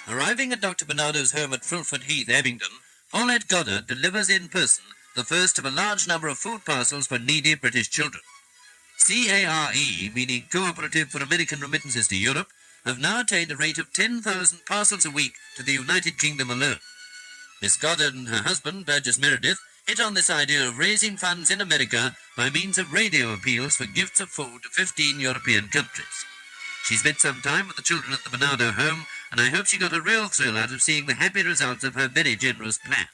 Arriving at Dr. Bernardo's home at Fulford Heath, Abingdon, Paulette Goddard delivers in person the first of a large number of food parcels for needy British children. CARE, meaning Cooperative for American Remittances to Europe, have now attained a rate of 10,000 parcels a week to the United Kingdom alone. Miss Goddard and her husband, Burgess Meredith, hit on this idea of raising funds in America by means of radio appeals for gifts of food to 15 European countries. She spent some time with the children at the Bernardo home, and I hope she got a real thrill out of seeing the happy results of her very generous plan.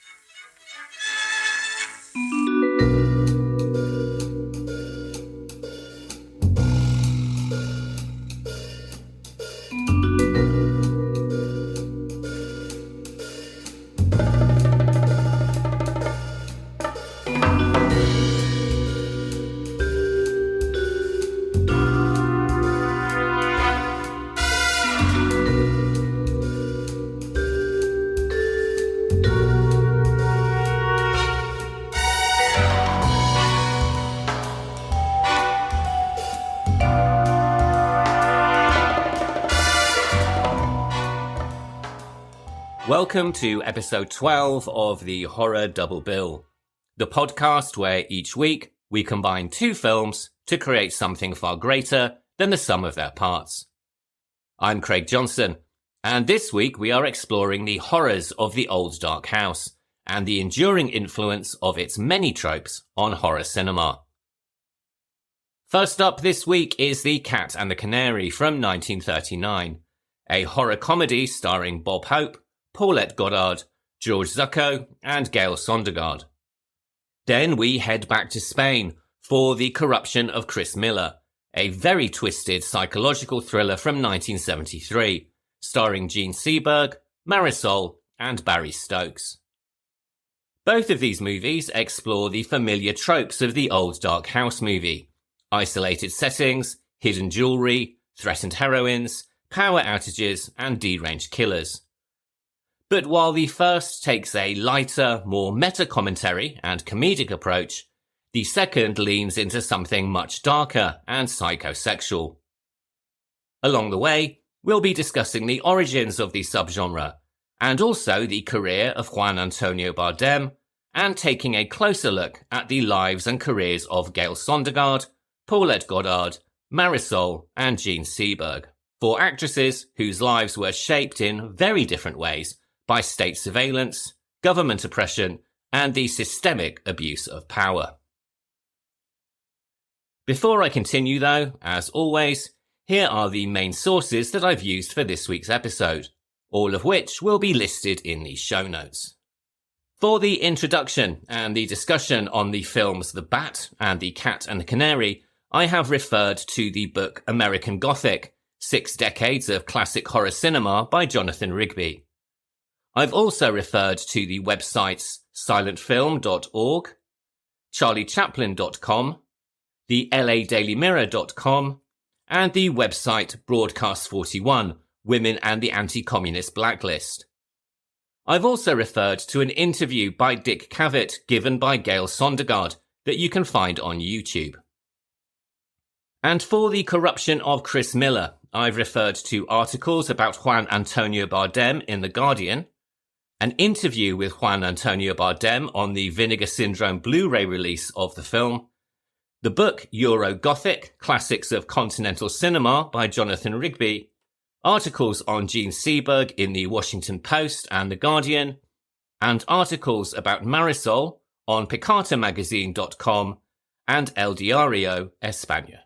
Welcome to episode 12 of the Horror Double Bill, the podcast where each week we combine two films to create something far greater than the sum of their parts. I'm Craig Johnson, and this week we are exploring the horrors of the old dark house and the enduring influence of its many tropes on horror cinema. First up this week is The Cat and the Canary from 1939, a horror comedy starring Bob Hope, Paulette Goddard, George Zucco, and Gale Sondergaard. Then we head back to Spain for The Corruption of Chris Miller, a very twisted psychological thriller from 1973, starring Jean Seberg, Marisol, and Barry Stokes. Both of these movies explore the familiar tropes of the old dark house movie: isolated settings, hidden jewelry, threatened heroines, power outages, and deranged killers. But while the first takes a lighter, more meta-commentary and comedic approach, the second leans into something much darker and psychosexual. Along the way, we'll be discussing the origins of the subgenre, and also the career of Juan Antonio Bardem, and taking a closer look at the lives and careers of Gale Sondergaard, Paulette Goddard, Marisol, and Jean Seberg, four actresses whose lives were shaped in very different ways by state surveillance, government oppression, and the systemic abuse of power. Before I continue though, as always, here are the main sources that I've used for this week's episode, all of which will be listed in the show notes. For the introduction and the discussion on the films The Bat and The Cat and the Canary, I have referred to the book American Gothic, 6 Decades of Classic Horror Cinema by Jonathan Rigby. I've also referred to the websites silentfilm.org, charliechaplin.com, the LADailyMirror.com, and the website Broadcast 41, Women and the Anti-Communist Blacklist. I've also referred to an interview by Dick Cavett given by Gale Sondergaard that you can find on YouTube. And for The Corruption of Chris Miller, I've referred to articles about Juan Antonio Bardem in The Guardian, an interview with Juan Antonio Bardem on the Vinegar Syndrome Blu-ray release of the film, the book Euro Gothic, Classics of Continental Cinema by Jonathan Rigby, articles on Jean Seberg in the Washington Post and The Guardian, and articles about Marisol on PicataMagazine.com and El Diario España.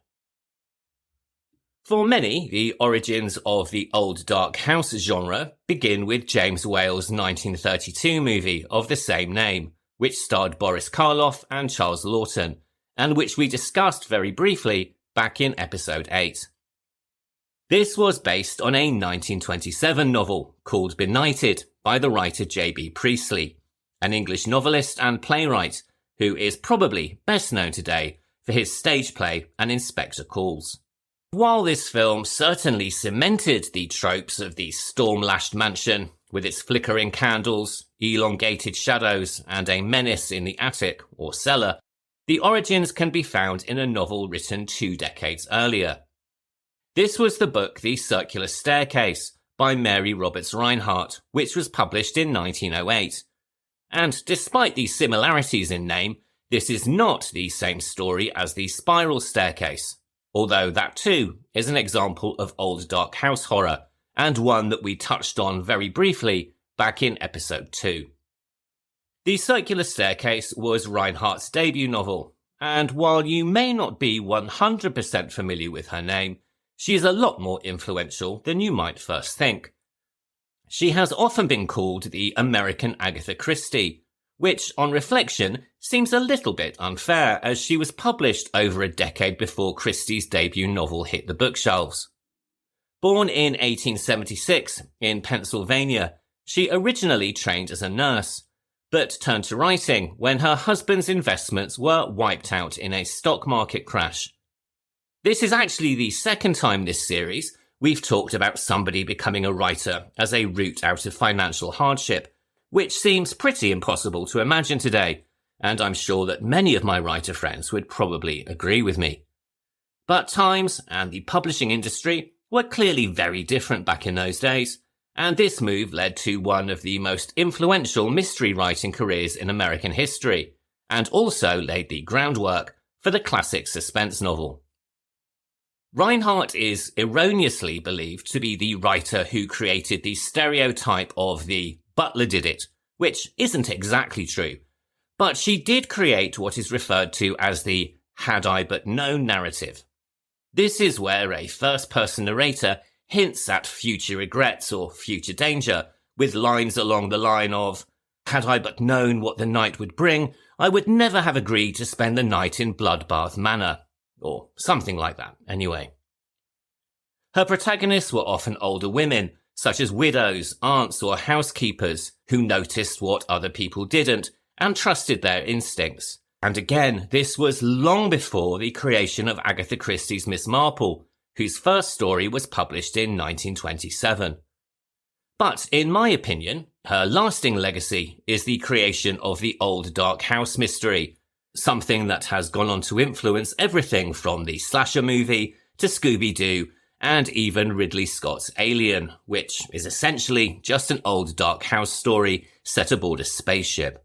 For many, the origins of the old dark house genre begin with James Whale's 1932 movie of the same name, which starred Boris Karloff and Charles Laughton, and which we discussed very briefly back in episode 8. This was based on a 1927 novel called Benighted by the writer J.B. Priestley, an English novelist and playwright who is probably best known today for his stage play An Inspector Calls. While this film certainly cemented the tropes of the storm-lashed mansion with its flickering candles, elongated shadows, and a menace in the attic or cellar, the origins can be found in a novel written 2 decades earlier. This was the book The Circular Staircase by Mary Roberts Reinhardt, which was published in 1908. And despite the similarities in name, this is not the same story as The Spiral Staircase, although that too is an example of old dark house horror, and one that we touched on very briefly back in episode 2. The Circular Staircase was Reinhardt's debut novel, and while you may not be 100% familiar with her name, she is a lot more influential than you might first think. She has often been called the American Agatha Christie, which, on reflection, seems a little bit unfair as she was published over a decade before Christie's debut novel hit the bookshelves. Born in 1876 in Pennsylvania, she originally trained as a nurse, but turned to writing when her husband's investments were wiped out in a stock market crash. This is actually the second time this series we've talked about somebody becoming a writer as a route out of financial hardship, which seems pretty impossible to imagine today, and I'm sure that many of my writer friends would probably agree with me. But times and the publishing industry were clearly very different back in those days, and this move led to one of the most influential mystery writing careers in American history, and also laid the groundwork for the classic suspense novel. Reinhardt is erroneously believed to be the writer who created the stereotype of the butler did it, which isn't exactly true, but she did create what is referred to as the had I but known narrative. This is where a first-person narrator hints at future regrets or future danger, with lines along the line of, had I but known what the night would bring, I would never have agreed to spend the night in Bloodbath Manor. Or something like that, anyway. Her protagonists were often older women, such as widows, aunts or housekeepers, who noticed what other people didn't and trusted their instincts. And again, this was long before the creation of Agatha Christie's Miss Marple, whose first story was published in 1927. But in my opinion, her lasting legacy is the creation of the old dark house mystery, something that has gone on to influence everything from the slasher movie to Scooby-Doo and even Ridley Scott's Alien, which is essentially just an old dark house story set aboard a spaceship.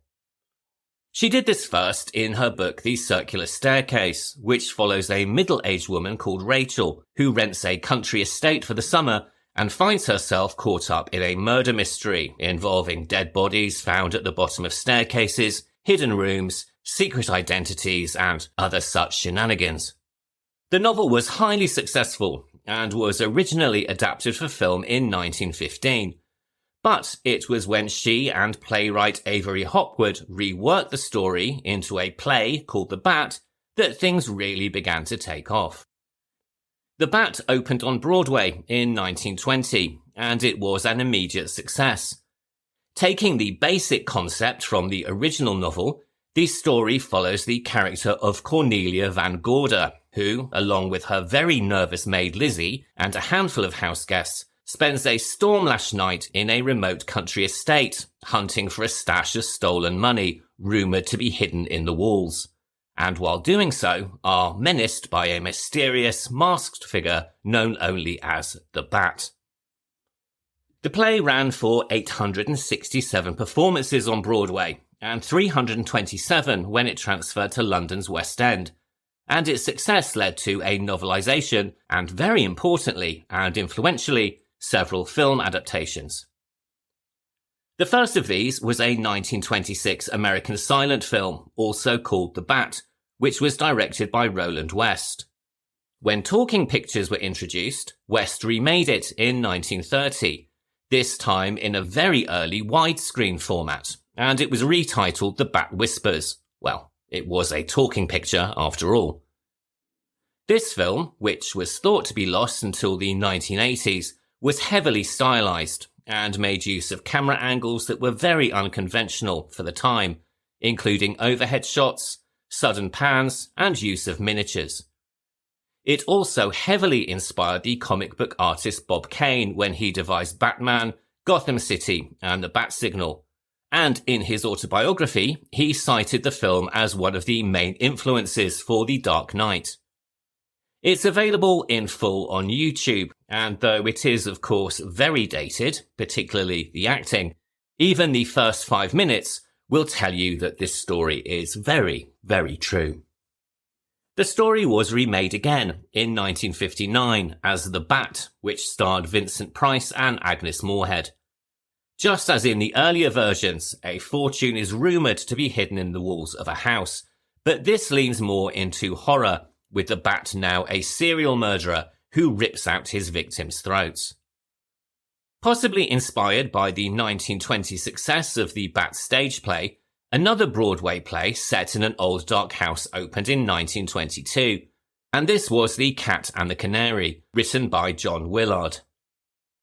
She did this first in her book The Circular Staircase, which follows a middle-aged woman called Rachel, who rents a country estate for the summer and finds herself caught up in a murder mystery involving dead bodies found at the bottom of staircases, hidden rooms, secret identities, and other such shenanigans. The novel was highly successful and was originally adapted for film in 1915. But it was when she and playwright Avery Hopwood reworked the story into a play called The Bat that things really began to take off. The Bat opened on Broadway in 1920, and it was an immediate success. Taking the basic concept from the original novel, the story follows the character of Cornelia Van Gorder, who, along with her very nervous maid Lizzie and a handful of houseguests, spends a storm-lashed night in a remote country estate, hunting for a stash of stolen money, rumoured to be hidden in the walls, and while doing so, are menaced by a mysterious, masked figure known only as the Bat. The play ran for 867 performances on Broadway, and 327 when it transferred to London's West End, and its success led to a novelisation, and very importantly, and influentially, several film adaptations. The first of these was a 1926 American silent film, also called The Bat, which was directed by Roland West. When talking pictures were introduced, West remade it in 1930, this time in a very early widescreen format, and it was retitled The Bat Whispers. Well, it was a talking picture after all. This film, which was thought to be lost until the 1980s, was heavily stylized and made use of camera angles that were very unconventional for the time, including overhead shots, sudden pans, and use of miniatures. It also heavily inspired the comic book artist Bob Kane when he devised Batman, Gotham City, and the Bat Signal, and in his autobiography, he cited the film as one of the main influences for The Dark Knight. It's available in full on YouTube, and though it is of course very dated, particularly the acting, even the first 5 minutes will tell you that this story is very, very true. The story was remade again in 1959 as The Bat, which starred Vincent Price and Agnes Moorehead. Just as in the earlier versions, a fortune is rumoured to be hidden in the walls of a house, but this leans more into horror, with the Bat now a serial murderer who rips out his victims' throats. Possibly inspired by the 1920 success of the Bat stage play, another Broadway play set in an old dark house opened in 1922, and this was The Cat and the Canary, written by John Willard.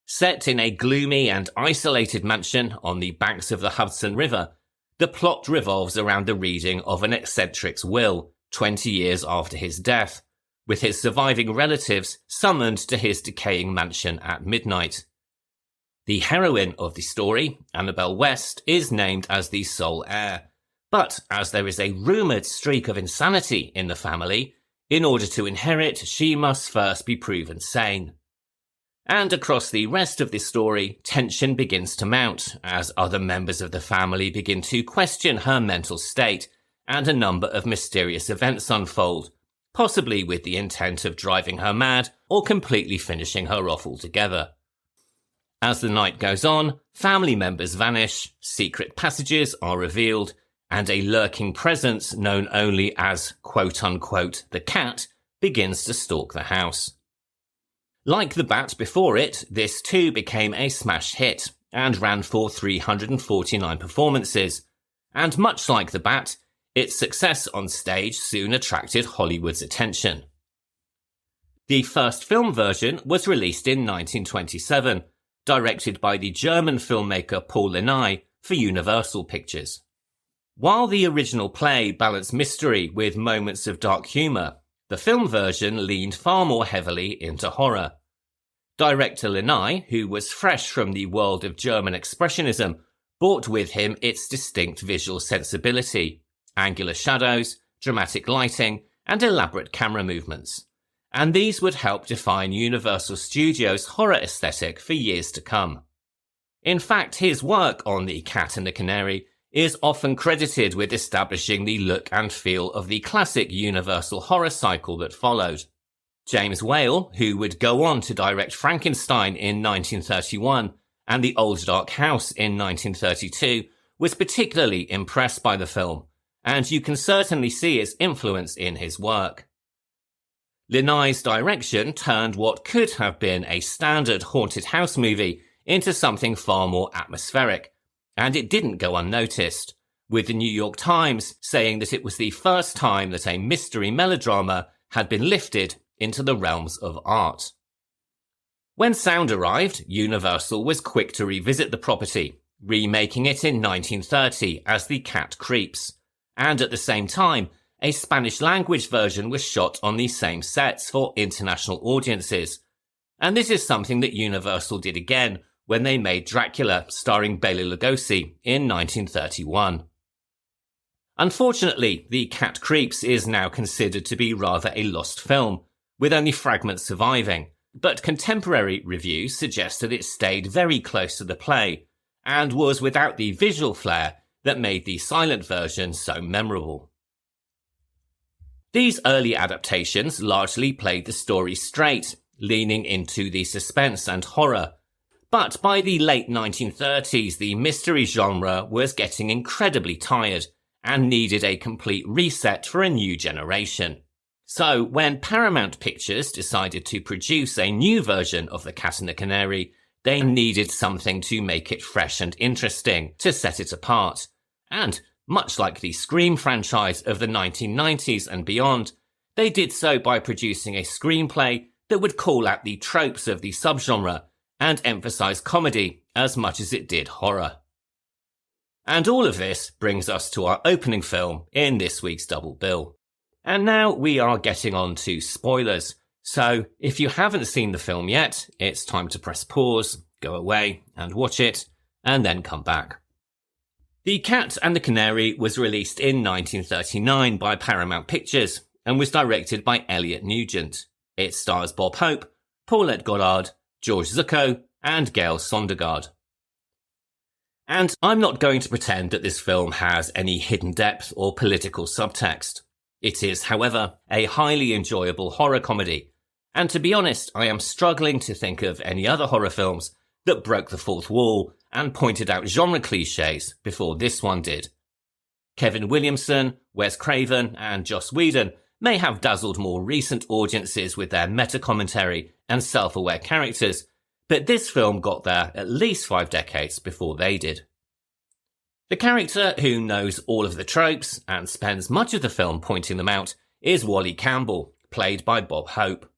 Set in a gloomy and isolated mansion on the banks of the Hudson River, the plot revolves around the reading of an eccentric's will 20 years after his death, with his surviving relatives summoned to his decaying mansion at midnight. The heroine of the story, Annabelle West, is named as the sole heir, but as there is a rumoured streak of insanity in the family, in order to inherit she must first be proven sane. And across the rest of the story, tension begins to mount as other members of the family begin to question her mental state, and a number of mysterious events unfold, possibly with the intent of driving her mad or completely finishing her off altogether. As the night goes on, family members vanish, secret passages are revealed, and a lurking presence known only as quote-unquote the cat begins to stalk the house. Like The Bat before it, this too became a smash hit and ran for 349 performances, and much like The Bat, its success on stage soon attracted Hollywood's attention. The first film version was released in 1927, directed by the German filmmaker Paul Linay for Universal Pictures. While the original play balanced mystery with moments of dark humour, the film version leaned far more heavily into horror. Director Linay, who was fresh from the world of German Expressionism, brought with him its distinct visual sensibility, angular shadows, dramatic lighting, and elaborate camera movements. And these would help define Universal Studios' horror aesthetic for years to come. In fact, his work on The Cat and the Canary is often credited with establishing the look and feel of the classic Universal horror cycle that followed. James Whale, who would go on to direct Frankenstein in 1931 and The Old Dark House in 1932, was particularly impressed by the film, and you can certainly see its influence in his work. Linay's direction turned what could have been a standard haunted house movie into something far more atmospheric, and it didn't go unnoticed, with the New York Times saying that it was the first time that a mystery melodrama had been lifted into the realms of art. When sound arrived, Universal was quick to revisit the property, remaking it in 1930 as The Cat Creeps, and at the same time, a Spanish-language version was shot on the same sets for international audiences, and this is something that Universal did again when they made Dracula starring Bela Lugosi in 1931. Unfortunately, The Cat Creeps is now considered to be rather a lost film, with only fragments surviving, but contemporary reviews suggest that it stayed very close to the play, and was without the visual flair that made the silent version so memorable. These early adaptations largely played the story straight, leaning into the suspense and horror. But by the late 1930s, the mystery genre was getting incredibly tired and needed a complete reset for a new generation. So when Paramount Pictures decided to produce a new version of The Cat and the Canary, they needed something to make it fresh and interesting, to set it apart. And much like the Scream franchise of the 1990s and beyond, they did so by producing a screenplay that would call out the tropes of the subgenre and emphasize comedy as much as it did horror. And all of this brings us to our opening film in this week's Double Bill. And now we are getting on to spoilers, so if you haven't seen the film yet, it's time to press pause, go away and watch it, and then come back. The Cat and the Canary was released in 1939 by Paramount Pictures and was directed by Elliot Nugent. It stars Bob Hope, Paulette Goddard, George Zucco, and Gale Sondergaard. And I'm not going to pretend that this film has any hidden depth or political subtext. It is, however, a highly enjoyable horror comedy, and to be honest, I am struggling to think of any other horror films that broke the fourth wall and pointed out genre cliches before this one did. Kevin Williamson, Wes Craven, and Joss Whedon may have dazzled more recent audiences with their meta-commentary and self-aware characters, but this film got there at least 5 decades before they did. The character who knows all of the tropes and spends much of the film pointing them out is Wally Campbell, played by Bob Hope.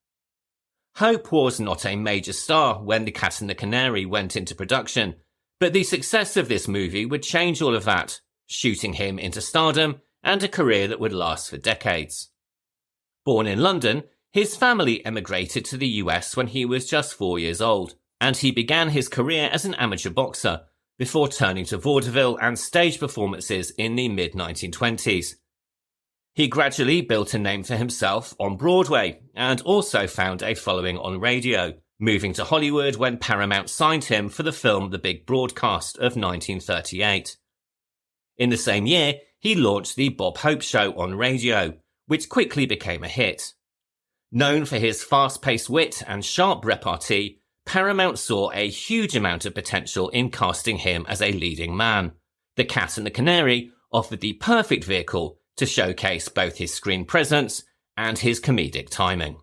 Hope was not a major star when The Cat and the Canary went into production, but the success of this movie would change all of that, shooting him into stardom and a career that would last for decades. Born in London, his family emigrated to the US when he was just 4 years old, and he began his career as an amateur boxer before turning to vaudeville and stage performances in the mid-1920s. He gradually built a name for himself on Broadway and also found a following on radio, moving to Hollywood when Paramount signed him for the film The Big Broadcast of 1938. In the same year, he launched The Bob Hope Show on radio, which quickly became a hit. Known for his fast-paced wit and sharp repartee, Paramount saw a huge amount of potential in casting him as a leading man. The Cat and the Canary offered the perfect vehicle to showcase both his screen presence and his comedic timing.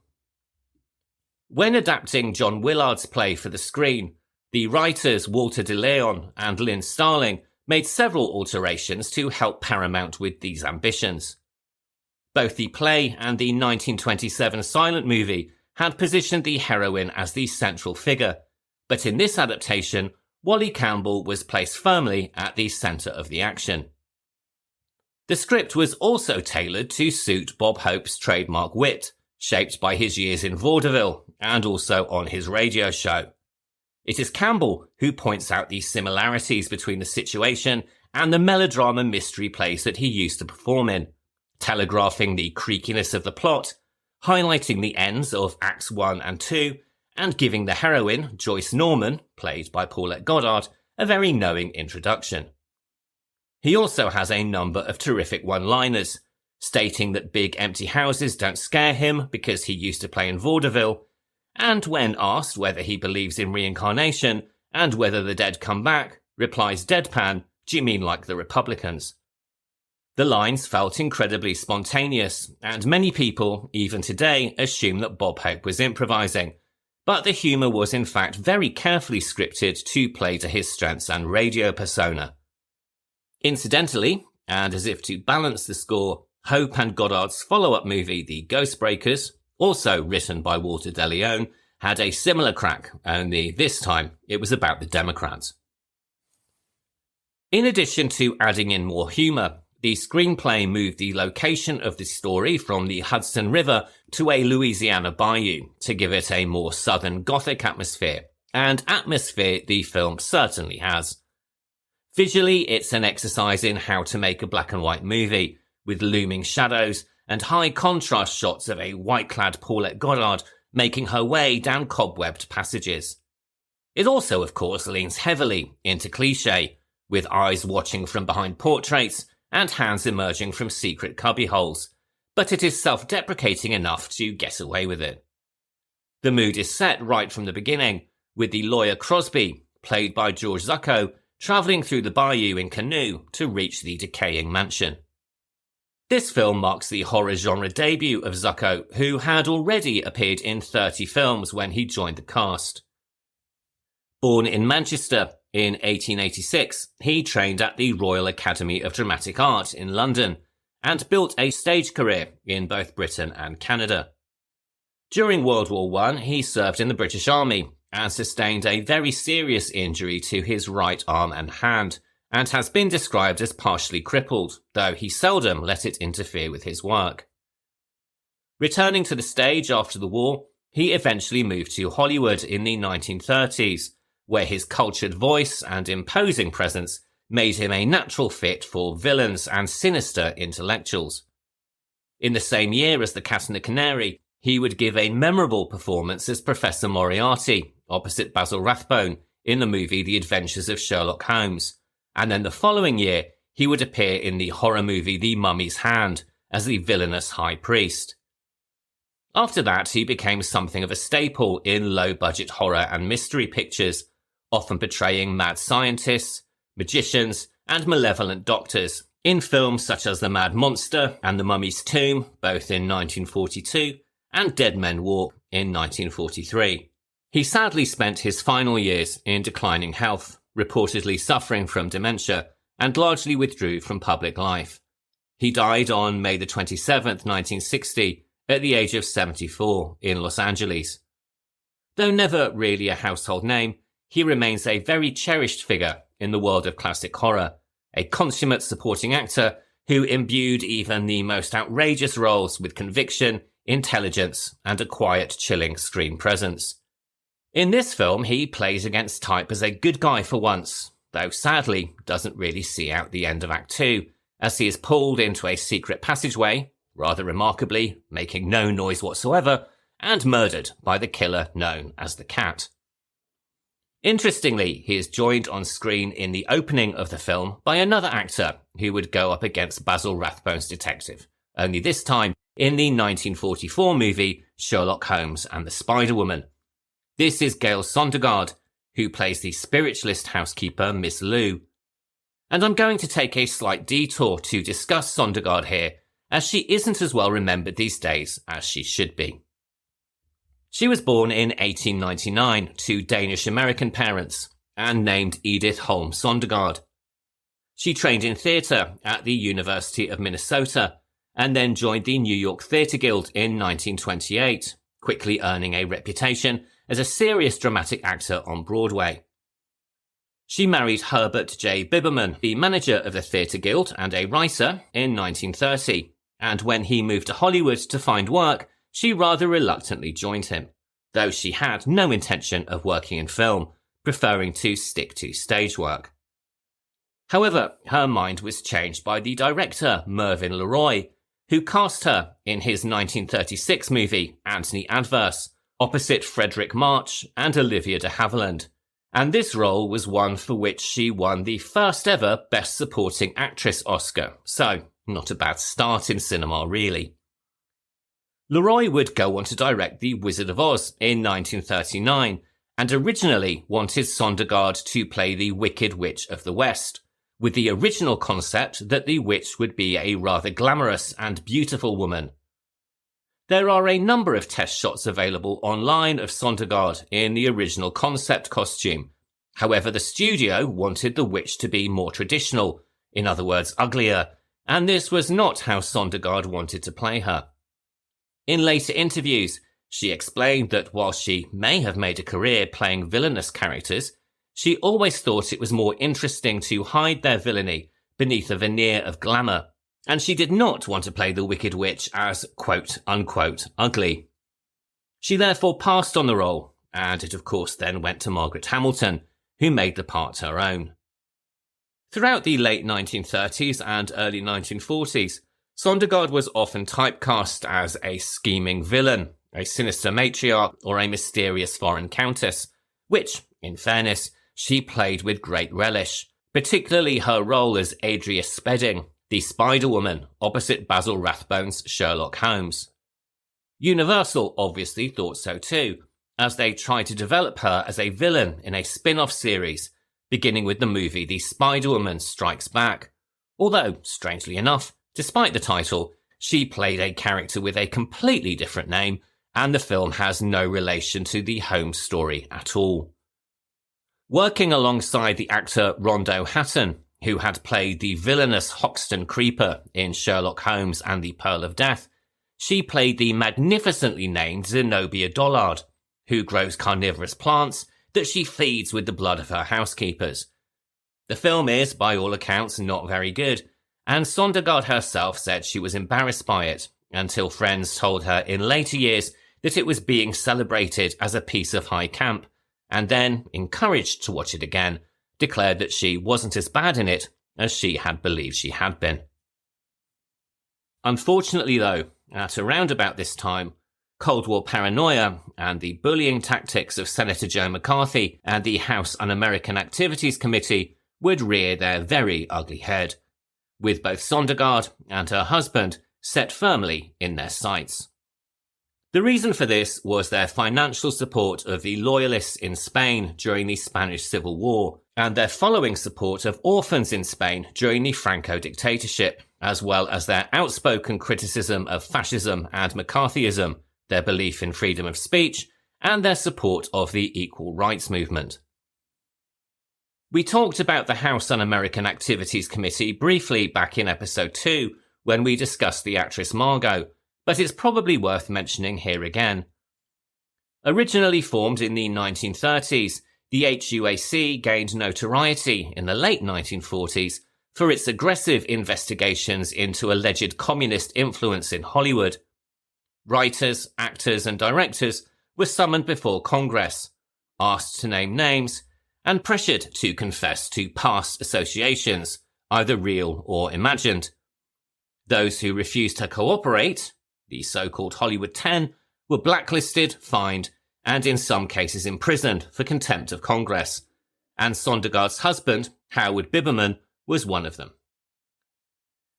When adapting John Willard's play for the screen, the writers Walter de Leon and Lynn Starling made several alterations to help Paramount with these ambitions. Both the play and the 1927 silent movie had positioned the heroine as the central figure, but in this adaptation, Wally Campbell was placed firmly at the centre of the action. The script was also tailored to suit Bob Hope's trademark wit, shaped by his years in vaudeville and also on his radio show. It is Campbell who points out the similarities between the situation and the melodrama mystery plays that he used to perform in, telegraphing the creakiness of the plot, highlighting the ends of Acts 1 and 2, and giving the heroine, Joyce Norman, played by Paulette Goddard, a very knowing introduction. He also has a number of terrific one-liners, stating that big empty houses don't scare him because he used to play in vaudeville, and when asked whether he believes in reincarnation and whether the dead come back, replies deadpan, "Do you mean like the Republicans?" The lines felt incredibly spontaneous, and many people, even today, assume that Bob Hope was improvising, but the humour was in fact very carefully scripted to play to his strengths and radio persona. Incidentally, and as if to balance the score, Hope and Goddard's follow-up movie, The Ghostbreakers, also written by Walter de Leon, had a similar crack, only this time it was about the Democrats. In addition to adding in more humour, the screenplay moved the location of the story from the Hudson River to a Louisiana bayou to give it a more southern Gothic atmosphere, and atmosphere the film certainly has. Visually, it's an exercise in how to make a black and white movie, with looming shadows and high contrast shots of a white-clad Paulette Goddard making her way down cobwebbed passages. It also, of course, leans heavily into cliché, with eyes watching from behind portraits and hands emerging from secret cubbyholes, but it is self-deprecating enough to get away with it. The mood is set right from the beginning, with the lawyer Crosby, played by George Zucco, travelling through the bayou in canoe to reach the decaying mansion. This film marks the horror genre debut of Zucco, who had already appeared in 30 films when he joined the cast. Born in Manchester in 1886, he trained at the Royal Academy of Dramatic Art in London and built a stage career in both Britain and Canada. During World War I, he served in the British Army and sustained a very serious injury to his right arm and hand, and has been described as partially crippled, though he seldom let it interfere with his work. Returning to the stage after the war, he eventually moved to Hollywood in the 1930s, where his cultured voice and imposing presence made him a natural fit for villains and sinister intellectuals. In the same year as The Cat and the Canary, he would give a memorable performance as Professor Moriarty, opposite Basil Rathbone, in the movie The Adventures of Sherlock Holmes. And then the following year, he would appear in the horror movie The Mummy's Hand as the villainous high priest. After that, he became something of a staple in low-budget horror and mystery pictures, often portraying mad scientists, magicians, and malevolent doctors, in films such as The Mad Monster and The Mummy's Tomb, both in 1942, and Dead Men Walk in 1943. He sadly spent his final years in declining health, reportedly suffering from dementia, and largely withdrew from public life. He died on May 27, 1960, at the age of 74 in Los Angeles. Though never really a household name, he remains a very cherished figure in the world of classic horror, a consummate supporting actor who imbued even the most outrageous roles with conviction, intelligence, and a quiet, chilling screen presence. In this film, he plays against type as a good guy for once, though sadly doesn't really see out the end of Act 2, as he is pulled into a secret passageway, rather remarkably, making no noise whatsoever, and murdered by the killer known as the Cat. Interestingly, he is joined on screen in the opening of the film by another actor who would go up against Basil Rathbone's detective, only this time in the 1944 movie Sherlock Holmes and the Spider-Woman. This is Gale Sondergaard, who plays the spiritualist housekeeper Miss Lou. And I'm going to take a slight detour to discuss Sondergaard here, as she isn't as well remembered these days as she should be. She was born in 1899 to Danish-American parents and named Edith Holm Sondergaard. She trained in theatre at the University of Minnesota and then joined the New York Theatre Guild in 1928, quickly earning a reputation as a serious dramatic actor on Broadway. She married Herbert J. Biberman, the manager of the Theatre Guild and a writer, in 1930, and when he moved to Hollywood to find work, she rather reluctantly joined him, though she had no intention of working in film, preferring to stick to stage work. However, her mind was changed by the director Mervyn LeRoy, who cast her in his 1936 movie Antony Adverse, opposite Frederick March and Olivia de Havilland, and this role was one for which she won the first ever Best Supporting Actress Oscar, so not a bad start in cinema really. LeRoy would go on to direct The Wizard of Oz in 1939, and originally wanted Sondergaard to play the Wicked Witch of the West, with the original concept that the witch would be a rather glamorous and beautiful woman. There are a number of test shots available online of Sondergaard in the original concept costume. However, the studio wanted the witch to be more traditional, in other words uglier, and this was not how Sondergaard wanted to play her. In later interviews, she explained that while she may have made a career playing villainous characters, she always thought it was more interesting to hide their villainy beneath a veneer of glamour, and she did not want to play the Wicked Witch as quote-unquote ugly. She therefore passed on the role, and it of course then went to Margaret Hamilton, who made the part her own. Throughout the late 1930s and early 1940s, Sondergaard was often typecast as a scheming villain, a sinister matriarch, or a mysterious foreign countess, which, in fairness, she played with great relish, particularly her role as Adria Spedding, the Spider-Woman, opposite Basil Rathbone's Sherlock Holmes. Universal obviously thought so too, as they tried to develop her as a villain in a spin-off series, beginning with the movie The Spider-Woman Strikes Back, although, strangely enough, despite the title, she played a character with a completely different name, and the film has no relation to the Holmes story at all. Working alongside the actor Rondo Hatton, who had played the villainous Hoxton Creeper in Sherlock Holmes and the Pearl of Death, she played the magnificently named Zenobia Dollard, who grows carnivorous plants that she feeds with the blood of her housekeepers. The film is, by all accounts, not very good, and Sondergaard herself said she was embarrassed by it, until friends told her in later years that it was being celebrated as a piece of high camp, and then, encouraged to watch it again, declared that she wasn't as bad in it as she had believed she had been. Unfortunately though, at around about this time, Cold War paranoia and the bullying tactics of Senator Joe McCarthy and the House Un-American Activities Committee would rear their very ugly head, with both Sondergaard and her husband set firmly in their sights. The reason for this was their financial support of the Loyalists in Spain during the Spanish Civil War, and their following support of orphans in Spain during the Franco dictatorship, as well as their outspoken criticism of fascism and McCarthyism, their belief in freedom of speech, and their support of the equal rights movement. We talked about the House Un-American Activities Committee briefly back in episode 2 when we discussed the actress Margot, but it's probably worth mentioning here again. Originally formed in the 1930s, the HUAC gained notoriety in the late 1940s for its aggressive investigations into alleged communist influence in Hollywood. Writers, actors, and directors were summoned before Congress, asked to name names, and pressured to confess to past associations, either real or imagined. Those who refused to cooperate, the so-called Hollywood 10, were blacklisted, fined, and in some cases imprisoned for contempt of Congress, and Sondergaard's husband, Howard Biberman, was one of them.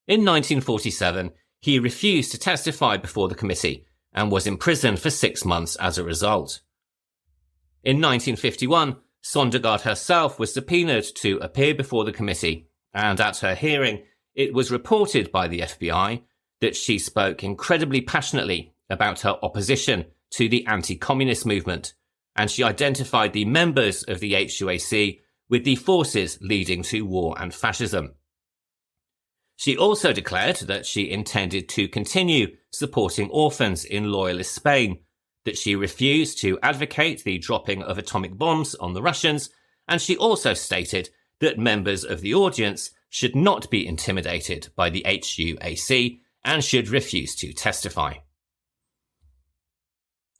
In 1947, he refused to testify before the committee and was imprisoned for 6 months as a result. In 1951, Sondergaard herself was subpoenaed to appear before the committee, and at her hearing, it was reported by the FBI that she spoke incredibly passionately about her opposition to the anti-communist movement, and she identified the members of the HUAC with the forces leading to war and fascism. She also declared that she intended to continue supporting orphans in Loyalist Spain, that she refused to advocate the dropping of atomic bombs on the Russians, and she also stated that members of the audience should not be intimidated by the HUAC and should refuse to testify.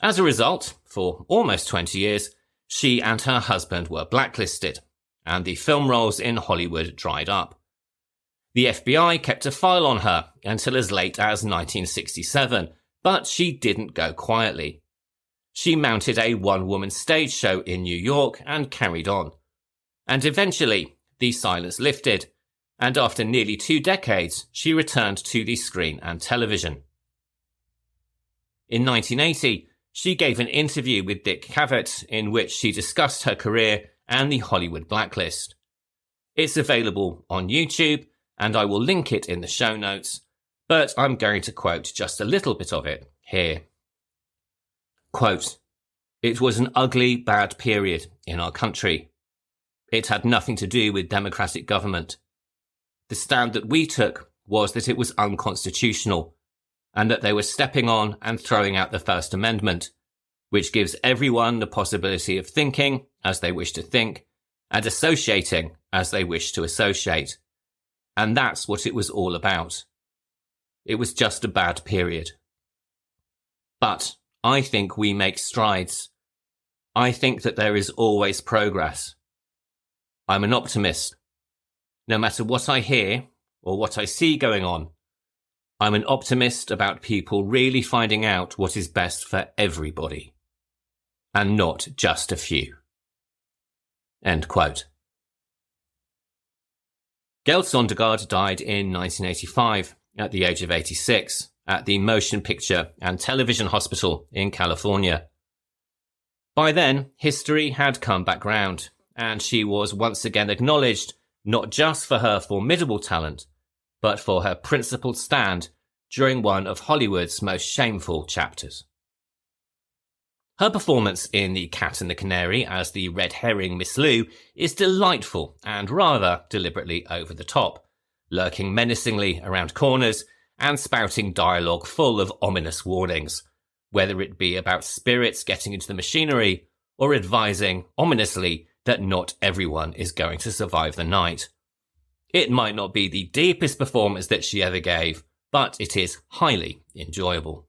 As a result, for almost 20 years, she and her husband were blacklisted, and the film roles in Hollywood dried up. The FBI kept a file on her until as late as 1967, but she didn't go quietly. She mounted a one-woman stage show in New York and carried on. And eventually, the silence lifted, and after nearly 2 decades, she returned to the screen and television. In 1980, she gave an interview with Dick Cavett in which she discussed her career and the Hollywood blacklist. It's available on YouTube, and I will link it in the show notes, but I'm going to quote just a little bit of it here. Quote, "It was an ugly, bad period in our country. It had nothing to do with democratic government. The stand that we took was that it was unconstitutional, and that they were stepping on and throwing out the First Amendment, which gives everyone the possibility of thinking as they wish to think, and associating as they wish to associate. And that's what it was all about. It was just a bad period. But I think we make strides. I think that there is always progress. I'm an optimist. No matter what I hear or what I see going on, I'm an optimist about people really finding out what is best for everybody, and not just a few." End quote. Gale Sondergaard died in 1985 at the age of 86 at the Motion Picture and Television Hospital in California. By then, history had come back round, and she was once again acknowledged not just for her formidable talent, but for her principled stand during one of Hollywood's most shameful chapters. Her performance in The Cat and the Canary as the red herring Miss Lou is delightful and rather deliberately over the top, lurking menacingly around corners and spouting dialogue full of ominous warnings, whether it be about spirits getting into the machinery or advising ominously that not everyone is going to survive the night. It might not be the deepest performance that she ever gave, but it is highly enjoyable.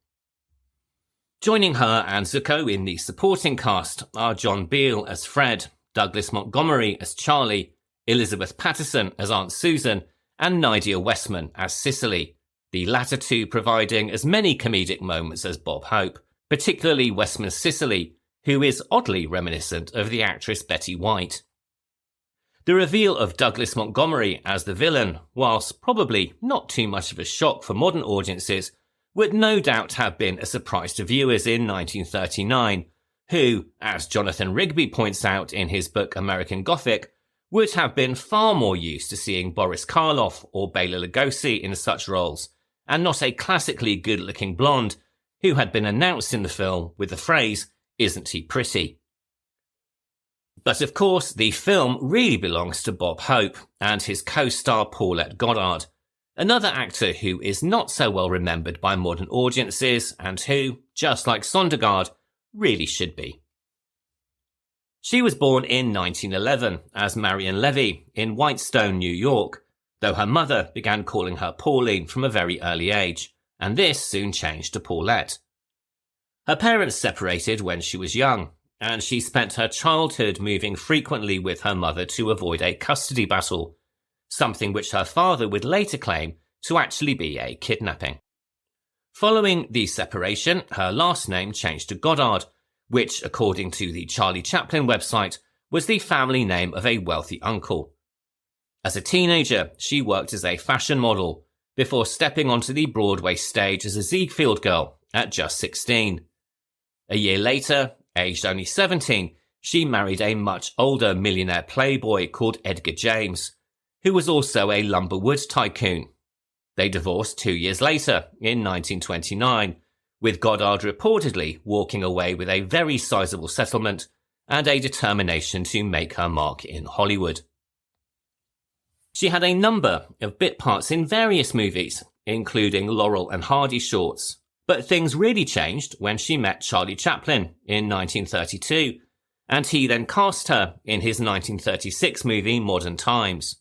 Joining her and Zucco in the supporting cast are John Beale as Fred, Douglas Montgomery as Charlie, Elizabeth Patterson as Aunt Susan, and Nydia Westman as Cicely, the latter two providing as many comedic moments as Bob Hope, particularly Westman Cicely, who is oddly reminiscent of the actress Betty White. The reveal of Douglas Montgomery as the villain, whilst probably not too much of a shock for modern audiences, would no doubt have been a surprise to viewers in 1939, who, as Jonathan Rigby points out in his book American Gothic, would have been far more used to seeing Boris Karloff or Bela Lugosi in such roles, and not a classically good-looking blonde who had been announced in the film with the phrase, "Isn't he pretty?" But of course, the film really belongs to Bob Hope and his co-star Paulette Goddard, another actor who is not so well remembered by modern audiences and who, just like Sondergaard, really should be. She was born in 1911 as Marion Levy in Whitestone, New York, though her mother began calling her Pauline from a very early age, and this soon changed to Paulette. Her parents separated when she was young, and she spent her childhood moving frequently with her mother to avoid a custody battle, something which her father would later claim to actually be a kidnapping. Following the separation, her last name changed to Goddard, which, according to the Charlie Chaplin website, was the family name of a wealthy uncle. As a teenager, she worked as a fashion model, before stepping onto the Broadway stage as a Ziegfeld girl at just 16. A year later, aged only 17, she married a much older millionaire playboy called Edgar James, who was also a lumberwood tycoon. They divorced 2 years later, in 1929, with Goddard reportedly walking away with a very sizable settlement and a determination to make her mark in Hollywood. She had a number of bit parts in various movies, including Laurel and Hardy shorts, but things really changed when she met Charlie Chaplin in 1932, and he then cast her in his 1936 movie Modern Times.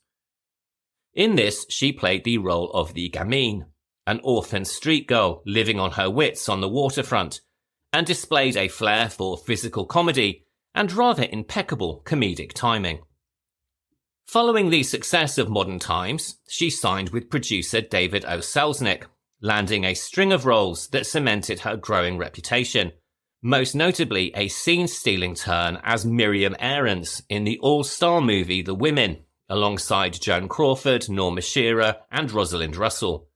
In this, she played the role of the gamine, an orphan street girl living on her wits on the waterfront, and displayed a flair for physical comedy and rather impeccable comedic timing. Following the success of Modern Times, she signed with producer David O. Selznick, landing a string of roles that cemented her growing reputation, most notably a scene-stealing turn as Miriam Aarons in the all-star movie The Women, alongside Joan Crawford, Norma Shearer, and Rosalind Russell.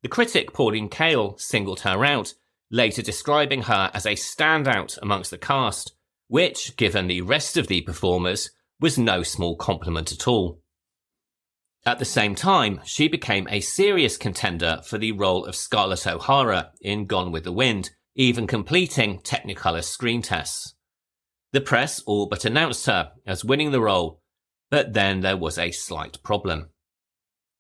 The critic Pauline Kael singled her out, later describing her as a standout amongst the cast, which, given the rest of the performers, was no small compliment at all. At the same time, she became a serious contender for the role of Scarlett O'Hara in Gone with the Wind, even completing Technicolor screen tests. The press all but announced her as winning the role, but then there was a slight problem.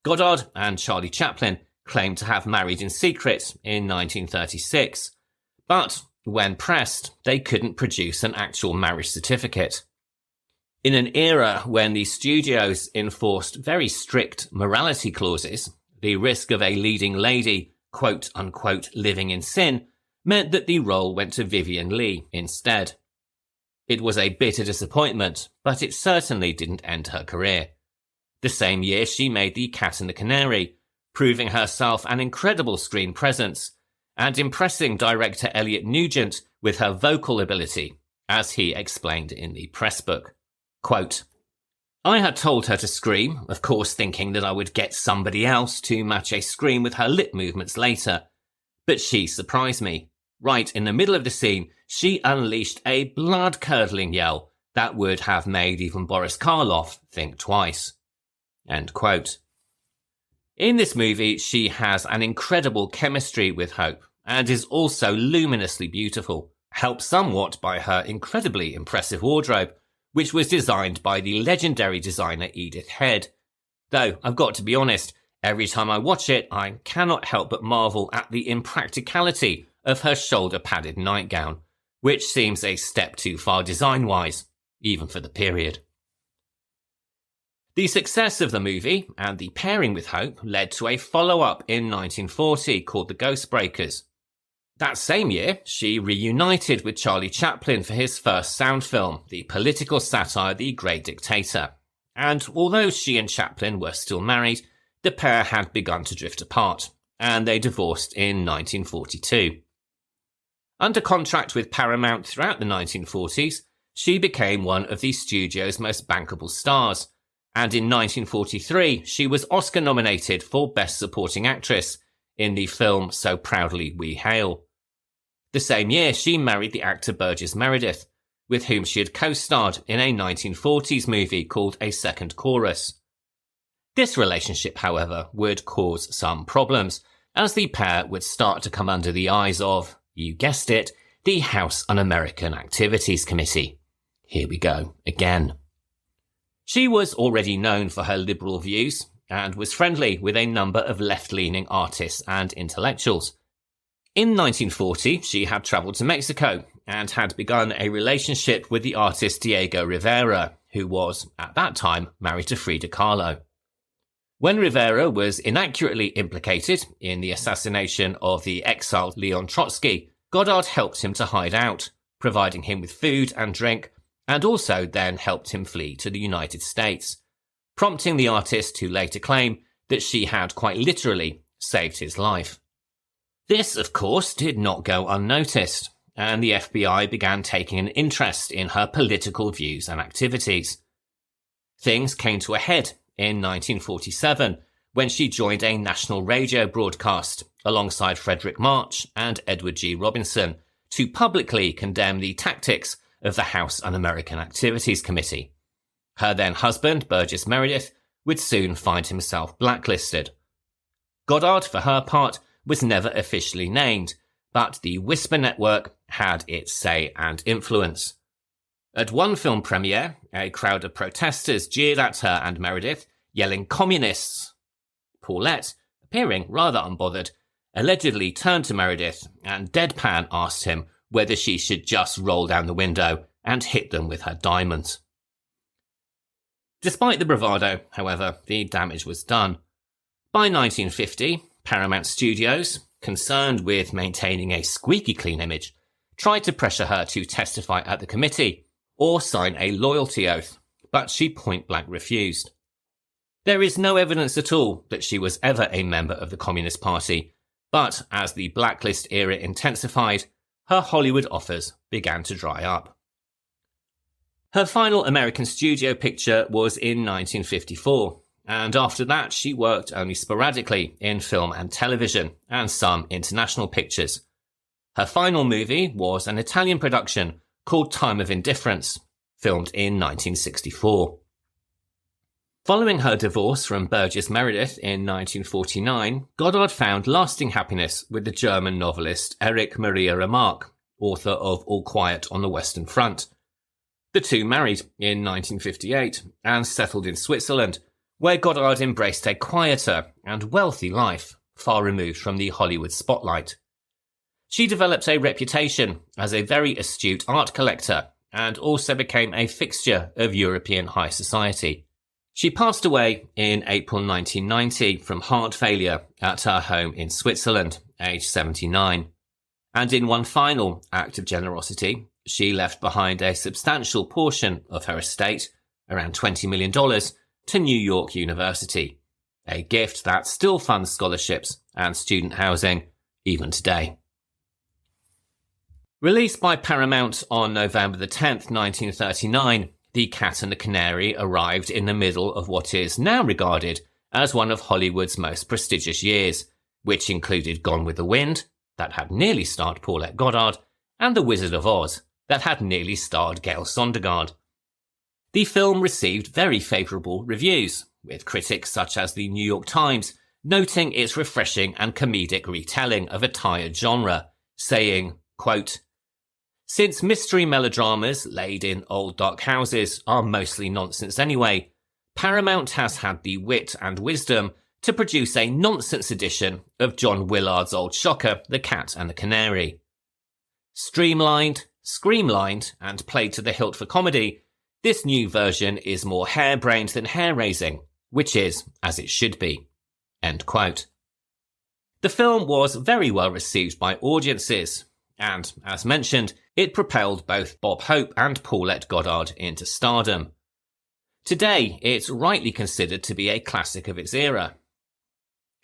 Goddard and Charlie Chaplin claimed to have married in secret in 1936, but when pressed, they couldn't produce an actual marriage certificate. In an era when the studios enforced very strict morality clauses, the risk of a leading lady, quote-unquote, living in sin, meant that the role went to Vivien Leigh instead. It was a bitter disappointment, but it certainly didn't end her career. The same year she made The Cat and the Canary, proving herself an incredible screen presence, and impressing director Elliot Nugent with her vocal ability, as he explained in the press book. Quote, "I had told her to scream, of course thinking that I would get somebody else to match a scream with her lip movements later. But she surprised me. Right in the middle of the scene, she unleashed a blood-curdling yell that would have made even Boris Karloff think twice." End quote. In this movie, she has an incredible chemistry with Hope, and is also luminously beautiful, helped somewhat by her incredibly impressive wardrobe, which was designed by the legendary designer Edith Head. Though, I've got to be honest, every time I watch it, I cannot help but marvel at the impracticality of her shoulder-padded nightgown, which seems a step too far design-wise, even for the period. The success of the movie, and the pairing with Hope, led to a follow-up in 1940 called The Ghostbreakers. That same year, she reunited with Charlie Chaplin for his first sound film, the political satire The Great Dictator. And although she and Chaplin were still married, the pair had begun to drift apart, and they divorced in 1942. Under contract with Paramount throughout the 1940s, she became one of the studio's most bankable stars, and in 1943 she was Oscar nominated for Best Supporting Actress in the film So Proudly We Hail. The same year she married the actor Burgess Meredith, with whom she had co-starred in a 1940s movie called A Second Chorus. This relationship, however, would cause some problems, as the pair would start to come under the eyes of, you guessed it, the House Un-American Activities Committee. Here we go again. She was already known for her liberal views and was friendly with a number of left-leaning artists and intellectuals. In 1940, she had travelled to Mexico and had begun a relationship with the artist Diego Rivera, who was, at that time, married to Frida Kahlo. When Rivera was inaccurately implicated in the assassination of the exiled Leon Trotsky, Goddard helped him to hide out, providing him with food and drink, and also then helped him flee to the United States, prompting the artist to later claim that she had quite literally saved his life. This, of course, did not go unnoticed, and the FBI began taking an interest in her political views and activities. Things came to a head in 1947, when she joined a national radio broadcast alongside Frederick March and Edward G. Robinson to publicly condemn the tactics of the House Un-American Activities Committee. Her then husband, Burgess Meredith, would soon find himself blacklisted. Goddard, for her part, was never officially named, but the Whisper Network had its say and influence. At one film premiere, a crowd of protesters jeered at her and Meredith, yelling "Communists!" Paulette, appearing rather unbothered, allegedly turned to Meredith and deadpan asked him whether she should just roll down the window and hit them with her diamonds. Despite the bravado, however, the damage was done. By 1950, Paramount Studios, concerned with maintaining a squeaky clean image, tried to pressure her to testify at the committee or sign a loyalty oath, but she point-blank refused. There is no evidence at all that she was ever a member of the Communist Party, but as the blacklist era intensified, her Hollywood offers began to dry up. Her final American studio picture was in 1954, and after that she worked only sporadically in film and television and some international pictures. Her final movie was an Italian production called Time of Indifference, filmed in 1964. Following her divorce from Burgess Meredith in 1949, Goddard found lasting happiness with the German novelist Erich Maria Remarque, author of All Quiet on the Western Front. The two married in 1958 and settled in Switzerland, where Goddard embraced a quieter and wealthy life, far removed from the Hollywood spotlight. She developed a reputation as a very astute art collector and also became a fixture of European high society. She passed away in April 1990 from heart failure at her home in Switzerland, aged 79. And in one final act of generosity, she left behind a substantial portion of her estate, around $20 million, to New York University, a gift that still funds scholarships and student housing even today. Released by Paramount on November the 10th, 1939, The Cat and the Canary arrived in the middle of what is now regarded as one of Hollywood's most prestigious years, which included Gone with the Wind, that had nearly starred Paulette Goddard, and The Wizard of Oz, that had nearly starred Gale Sondergaard. The film received very favourable reviews, with critics such as the New York Times noting its refreshing and comedic retelling of a tired genre, saying, quote, "Since mystery melodramas laid in old dark houses are mostly nonsense anyway, Paramount has had the wit and wisdom to produce a nonsense edition of John Willard's old shocker, The Cat and the Canary. Streamlined, screamlined, and played to the hilt for comedy, this new version is more harebrained than hair-raising, which is as it should be." End quote. The film was very well received by audiences, and, as mentioned, it propelled both Bob Hope and Paulette Goddard into stardom. Today, it's rightly considered to be a classic of its era.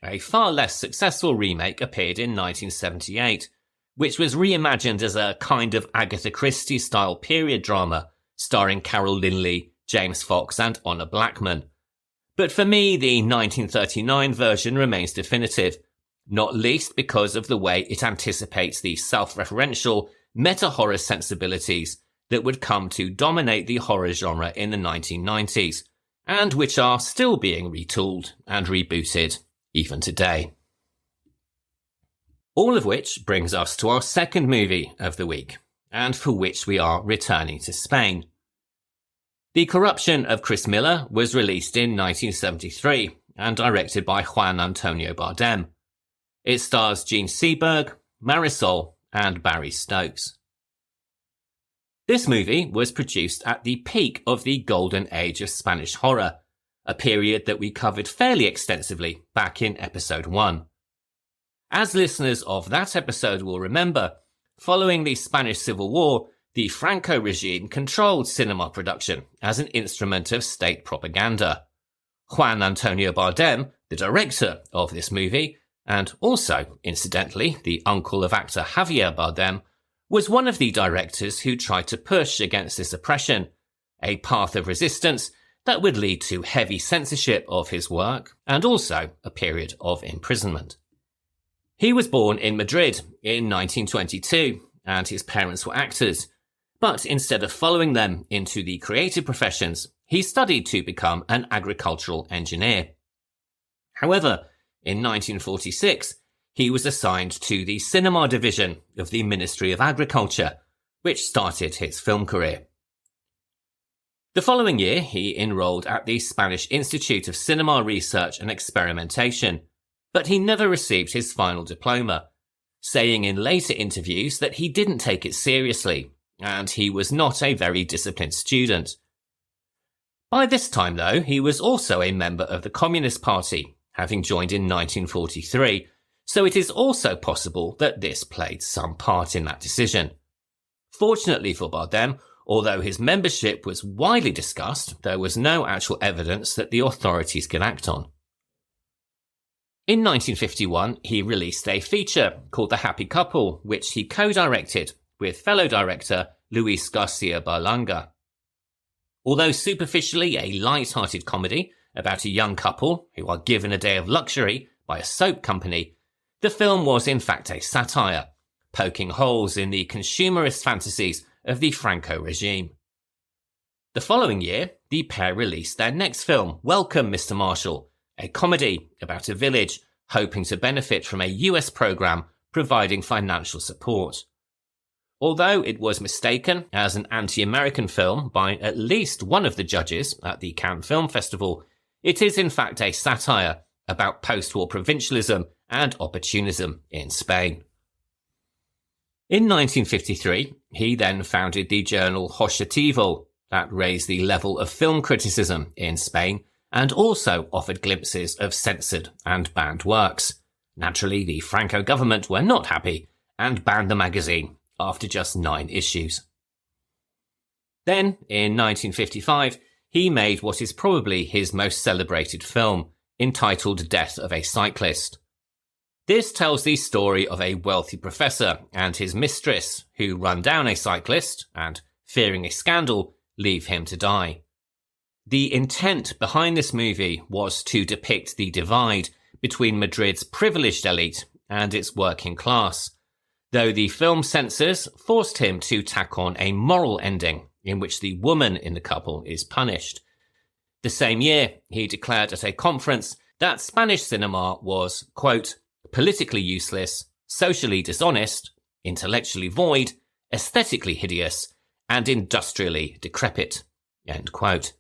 A far less successful remake appeared in 1978, which was reimagined as a kind of Agatha Christie-style period drama starring Carol Linley, James Fox and Honor Blackman. But for me, the 1939 version remains definitive, not least because of the way it anticipates the self-referential, meta-horror sensibilities that would come to dominate the horror genre in the 1990s, and which are still being retooled and rebooted even today. All of which brings us to our second movie of the week, and for which we are returning to Spain. The Corruption of Chris Miller was released in 1973 and directed by Juan Antonio Bardem. It stars Jean Seberg, Marisol, and Barry Stokes. This movie was produced at the peak of the golden age of Spanish horror, a period that we covered fairly extensively back in episode 1. As listeners of that episode will remember, following the Spanish Civil War, the Franco regime controlled cinema production as an instrument of state propaganda. Juan Antonio Bardem, the director of this movie, and also, incidentally, the uncle of actor Javier Bardem, was one of the directors who tried to push against this oppression, a path of resistance that would lead to heavy censorship of his work and also a period of imprisonment. He was born in Madrid in 1922, and his parents were actors, but instead of following them into the creative professions, he studied to become an agricultural engineer. However, in 1946, he was assigned to the cinema division of the Ministry of Agriculture, which started his film career. The following year, he enrolled at the Spanish Institute of Cinema Research and Experimentation, but he never received his final diploma, saying in later interviews that he didn't take it seriously, and he was not a very disciplined student. By this time, though, he was also a member of the Communist Party, having joined in 1943, so it is also possible that this played some part in that decision. Fortunately for Bardem, although his membership was widely discussed, there was no actual evidence that the authorities could act on. In 1951, he released a feature called The Happy Couple, which he co-directed with fellow director Luis Garcia Berlanga. Although superficially a light-hearted comedy about a young couple who are given a day of luxury by a soap company, the film was in fact a satire, poking holes in the consumerist fantasies of the Franco regime. The following year, the pair released their next film, Welcome, Mr. Marshall, a comedy about a village hoping to benefit from a US program providing financial support. Although it was mistaken as an anti-American film by at least one of the judges at the Cannes Film Festival, it is in fact a satire about post-war provincialism and opportunism in Spain. In 1953, he then founded the journal Objetivo, that raised the level of film criticism in Spain and also offered glimpses of censored and banned works. Naturally, the Franco government were not happy and banned the magazine after just 9 issues. Then, in 1955, he made what is probably his most celebrated film, entitled Death of a Cyclist. This tells the story of a wealthy professor and his mistress who run down a cyclist and, fearing a scandal, leave him to die. The intent behind this movie was to depict the divide between Madrid's privileged elite and its working class, though the film censors forced him to tack on a moral ending in which the woman in the couple is punished. The same year, he declared at a conference that Spanish cinema was, quote, politically useless, socially dishonest, intellectually void, aesthetically hideous, and industrially decrepit, end quote.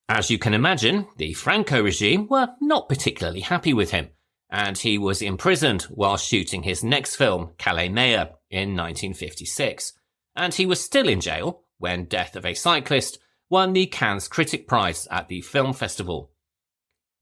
As you can imagine, the Franco regime were not particularly happy with him, and he was imprisoned while shooting his next film, Calais Mayor, in 1956, and he was still in jail when Death of a Cyclist won the Cannes Critic Prize at the film festival.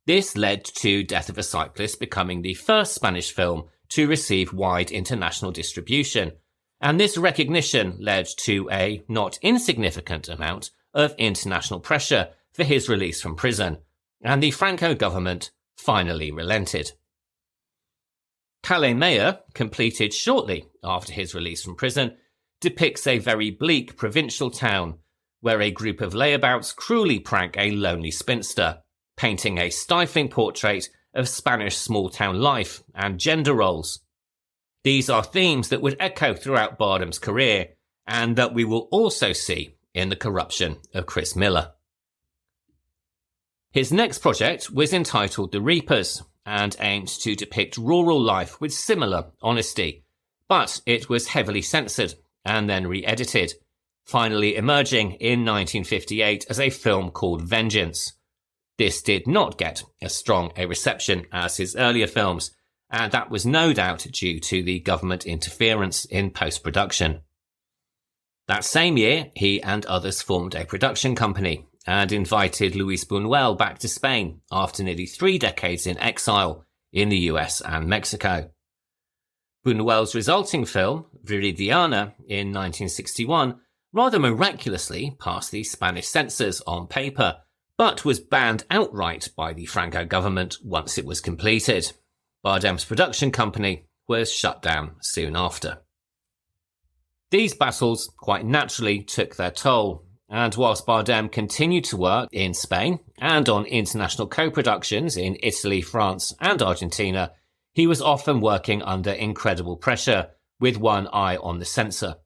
This led to Death of a Cyclist becoming the first Spanish film to receive wide international distribution, and this recognition led to a not insignificant amount of international pressure for his release from prison, and the Franco government finally relented. Calais Mayor, completed shortly after his release from prison, depicts a very bleak provincial town where a group of layabouts cruelly prank a lonely spinster, painting a stifling portrait of Spanish small-town life and gender roles. These are themes that would echo throughout Bardem's career, and that we will also see in The Corruption of Chris Miller. His next project was entitled The Reapers, and aimed to depict rural life with similar honesty, but it was heavily censored and then re-edited, finally emerging in 1958 as a film called Vengeance. This did not get as strong a reception as his earlier films, and that was no doubt due to the government interference in post-production. That same year, he and others formed a production company and invited Luis Buñuel back to Spain after nearly 3 decades in exile in the US and Mexico. Buñuel's resulting film, Viridiana, in 1961, rather miraculously passed the Spanish censors on paper, but was banned outright by the Franco government once it was completed. Bardem's production company was shut down soon after. These battles quite naturally took their toll, and whilst Bardem continued to work in Spain and on international co-productions in Italy, France and Argentina, he was often working under incredible pressure, with one eye on the censor.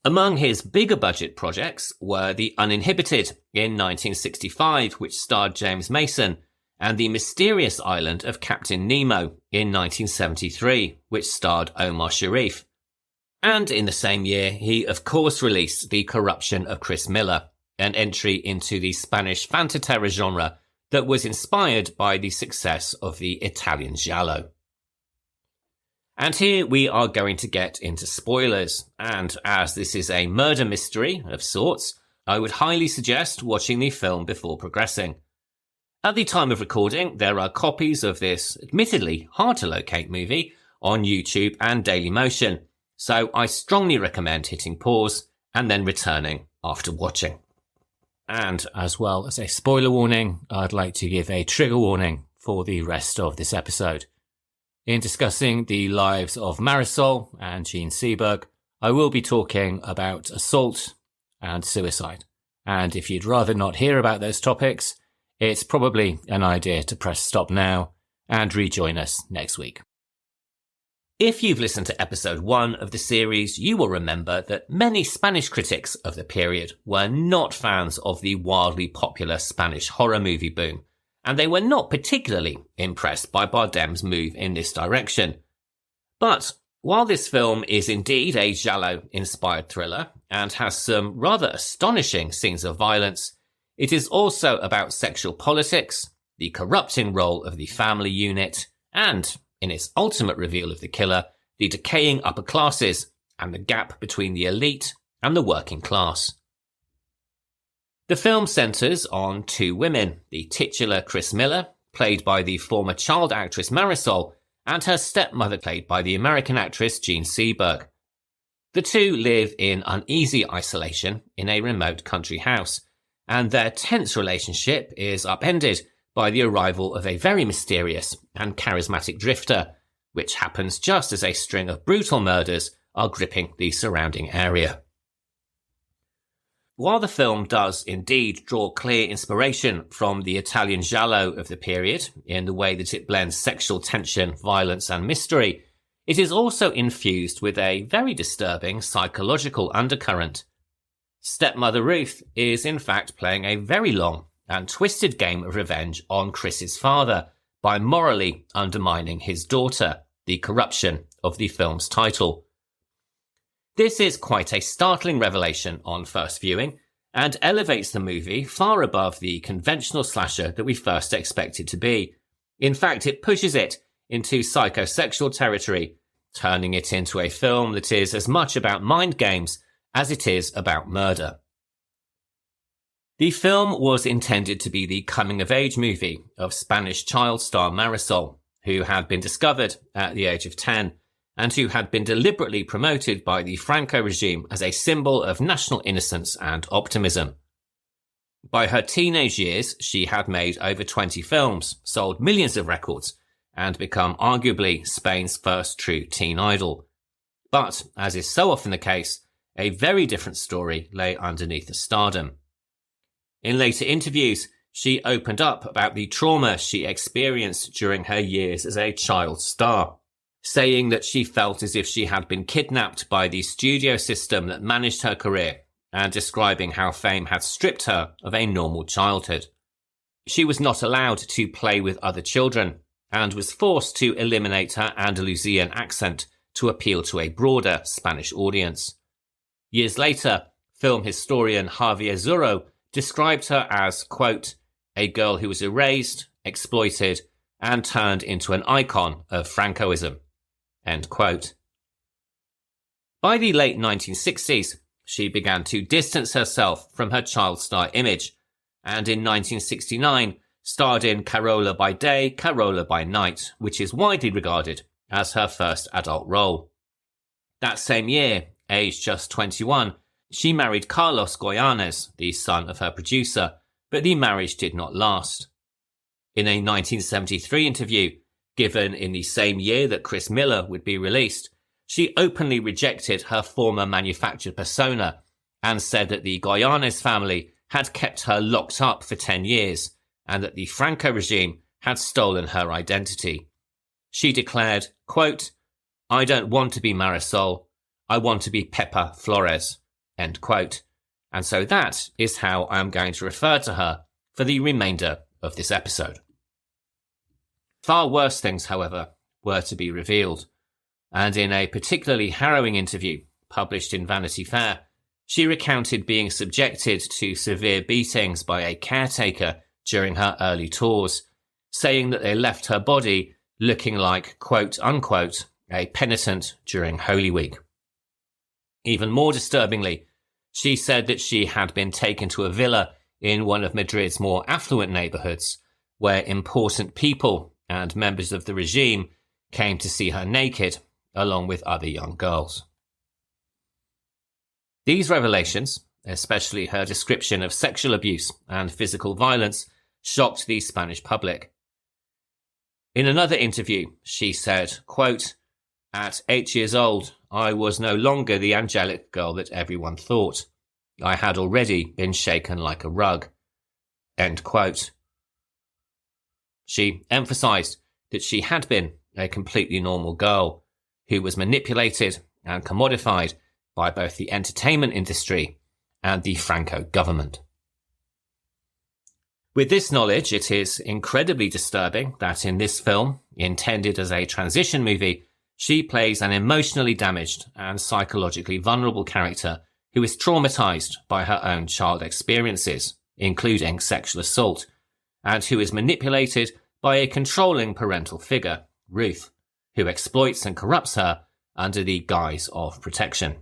Among his bigger budget projects were The Uninhibited in 1965, which starred James Mason, and The Mysterious Island of Captain Nemo in 1973, which starred Omar Sharif. And in the same year, he of course released The Corruption of Chris Miller, an entry into the Spanish fantaterra genre that was inspired by the success of the Italian giallo. And here we are going to get into spoilers, and as this is a murder mystery of sorts, I would highly suggest watching the film before progressing. At the time of recording, there are copies of this admittedly hard to locate movie on YouTube and Dailymotion, so I strongly recommend hitting pause and then returning after watching. And as well as a spoiler warning, I'd like to give a trigger warning for the rest of this episode. In discussing the lives of Marisol and Jean Seberg, I will be talking about assault and suicide. And if you'd rather not hear about those topics, it's probably an idea to press stop now and rejoin us next week. If you've listened to episode 1 of the series, you will remember that many Spanish critics of the period were not fans of the wildly popular Spanish horror movie boom, and they were not particularly impressed by Bardem's move in this direction. But while this film is indeed a giallo-inspired thriller and has some rather astonishing scenes of violence, it is also about sexual politics, the corrupting role of the family unit, and, in its ultimate reveal of the killer, the decaying upper classes and the gap between the elite and the working class. The film centres on 2 women, the titular Chris Miller, played by the former child actress Marisol, and her stepmother, played by the American actress Jean Seberg. The 2 live in uneasy isolation in a remote country house, and their tense relationship is upended by the arrival of a very mysterious and charismatic drifter, which happens just as a string of brutal murders are gripping the surrounding area. While the film does indeed draw clear inspiration from the Italian giallo of the period in the way that it blends sexual tension, violence and mystery, it is also infused with a very disturbing psychological undercurrent. Stepmother Ruth is in fact playing a very long and twisted game of revenge on Chris's father by morally undermining his daughter, the corruption of the film's title. This is quite a startling revelation on first viewing, and elevates the movie far above the conventional slasher that we first expected to be. In fact, it pushes it into psychosexual territory, turning it into a film that is as much about mind games as it is about murder. The film was intended to be the coming-of-age movie of Spanish child star Marisol, who had been discovered at the age of 10, and who had been deliberately promoted by the Franco regime as a symbol of national innocence and optimism. By her teenage years, she had made over 20 films, sold millions of records, and become arguably Spain's first true teen idol. But, as is so often the case, a very different story lay underneath the stardom. In later interviews, she opened up about the trauma she experienced during her years as a child star, saying that she felt as if she had been kidnapped by the studio system that managed her career, and describing how fame had stripped her of a normal childhood. She was not allowed to play with other children, and was forced to eliminate her Andalusian accent to appeal to a broader Spanish audience. Years later, film historian Javier Zurro described her as, quote, a girl who was erased, exploited, and turned into an icon of Francoism, end quote. By the late 1960s, she began to distance herself from her child star image, and in 1969 starred in Carola by Day, Carola by Night, which is widely regarded as her first adult role. That same year, aged just 21, she married Carlos Goyanes, the son of her producer, but the marriage did not last. In a 1973 interview, given in the same year that Chris Miller would be released, she openly rejected her former manufactured persona and said that the Goyanes family had kept her locked up for 10 years and that the Franco regime had stolen her identity. She declared, quote, I don't want to be Marisol, I want to be Pepa Flores, end quote. And so that is how I am going to refer to her for the remainder of this episode. Far worse things, however, were to be revealed, and in a particularly harrowing interview published in Vanity Fair, she recounted being subjected to severe beatings by a caretaker during her early tours, saying that they left her body looking like, quote unquote, a penitent during Holy Week. Even more disturbingly, she said that she had been taken to a villa in one of Madrid's more affluent neighbourhoods, where important people and members of the regime came to see her naked, along with other young girls. These revelations, especially her description of sexual abuse and physical violence, shocked the Spanish public. In another interview, she said, quote, at 8 years old, I was no longer the angelic girl that everyone thought. I had already been shaken like a rug. End quote. She emphasised that she had been a completely normal girl who was manipulated and commodified by both the entertainment industry and the Franco government. With this knowledge, it is incredibly disturbing that in this film, intended as a transition movie, she plays an emotionally damaged and psychologically vulnerable character who is traumatized by her own child experiences, including sexual assault, and who is manipulated by a controlling parental figure, Ruth, who exploits and corrupts her under the guise of protection.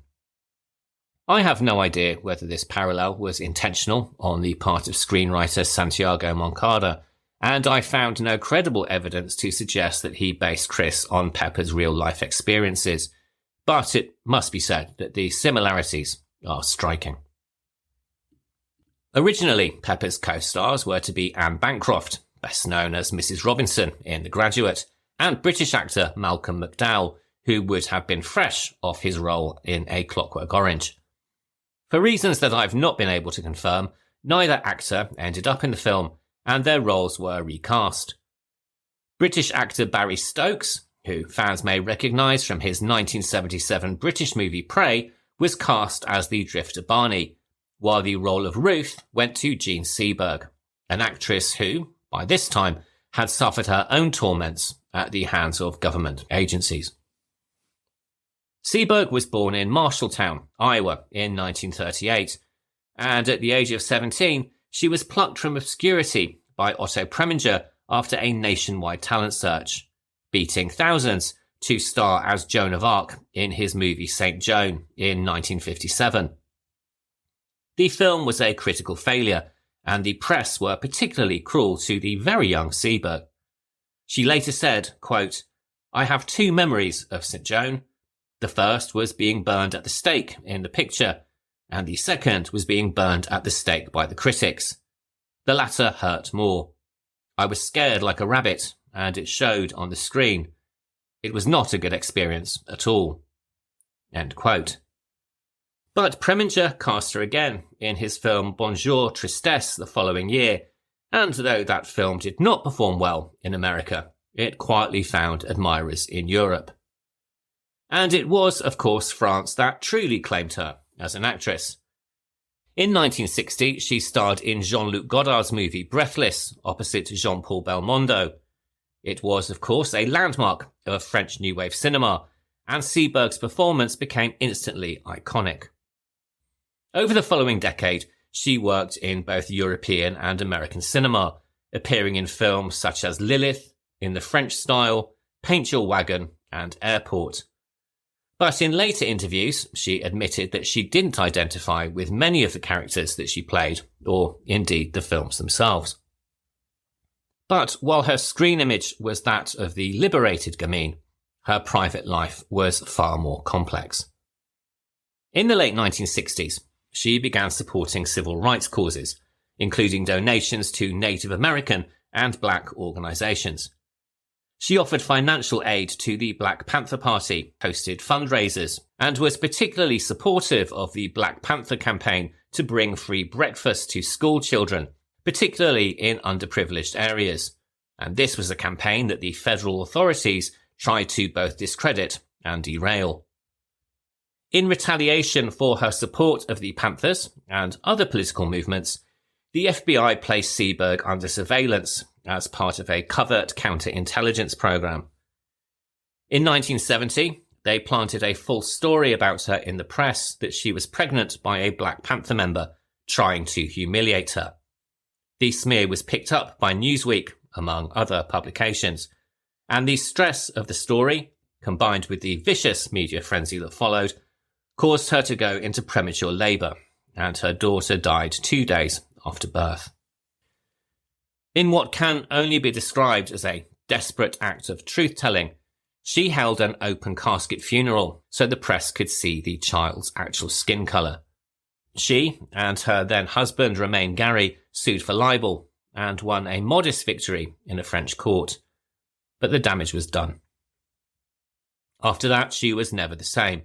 I have no idea whether this parallel was intentional on the part of screenwriter Santiago Moncada, and I found no credible evidence to suggest that he based Chris on Pepper's real-life experiences, but it must be said that the similarities are striking. Originally, Pepper's co-stars were to be Anne Bancroft, best known as Mrs. Robinson in The Graduate, and British actor Malcolm McDowell, who would have been fresh off his role in A Clockwork Orange. For reasons that I've not been able to confirm, neither actor ended up in the film, and their roles were recast. British actor Barry Stokes, who fans may recognise from his 1977 British movie Prey, was cast as the drifter Barney, while the role of Ruth went to Jean Seberg, an actress who, by this time, had suffered her own torments at the hands of government agencies. Seberg was born in Marshalltown, Iowa in 1938, and at the age of 17, she was plucked from obscurity by Otto Preminger after a nationwide talent search, beating thousands to star as Joan of Arc in his movie St. Joan in 1957. The film was a critical failure, and the press were particularly cruel to the very young Seberg. She later said, quote, I have two memories of St. Joan. The first was being burned at the stake in the picture, and the second was being burned at the stake by the critics. The latter hurt more. I was scared like a rabbit, and it showed on the screen. It was not a good experience at all." End quote. But Preminger cast her again in his film Bonjour Tristesse the following year, and though that film did not perform well in America, it quietly found admirers in Europe. And it was, of course, France that truly claimed her as an actress. In 1960, she starred in Jean-Luc Godard's movie Breathless opposite Jean-Paul Belmondo. It was, of course, a landmark of French New Wave cinema, and Seberg's performance became instantly iconic. Over the following decade, she worked in both European and American cinema, appearing in films such as Lilith, In the French Style, Paint Your Wagon, and Airport. But in later interviews, she admitted that she didn't identify with many of the characters that she played, or indeed the films themselves. But while her screen image was that of the liberated gamine, her private life was far more complex. In the late 1960s, she began supporting civil rights causes, including donations to Native American and Black organizations. She offered financial aid to the Black Panther Party, hosted fundraisers, and was particularly supportive of the Black Panther campaign to bring free breakfast to school children, particularly in underprivileged areas. And this was a campaign that the federal authorities tried to both discredit and derail. In retaliation for her support of the Panthers and other political movements, the FBI placed Seberg under surveillance as part of a covert counterintelligence program. In 1970, they planted a false story about her in the press that she was pregnant by a Black Panther member, trying to humiliate her. The smear was picked up by Newsweek, among other publications, and the stress of the story, combined with the vicious media frenzy that followed, caused her to go into premature labour, and her daughter died 2 days after birth. In what can only be described as a desperate act of truth-telling, she held an open casket funeral so the press could see the child's actual skin colour. She and her then husband Romain Gary sued for libel and won a modest victory in a French court, but the damage was done. After that, she was never the same.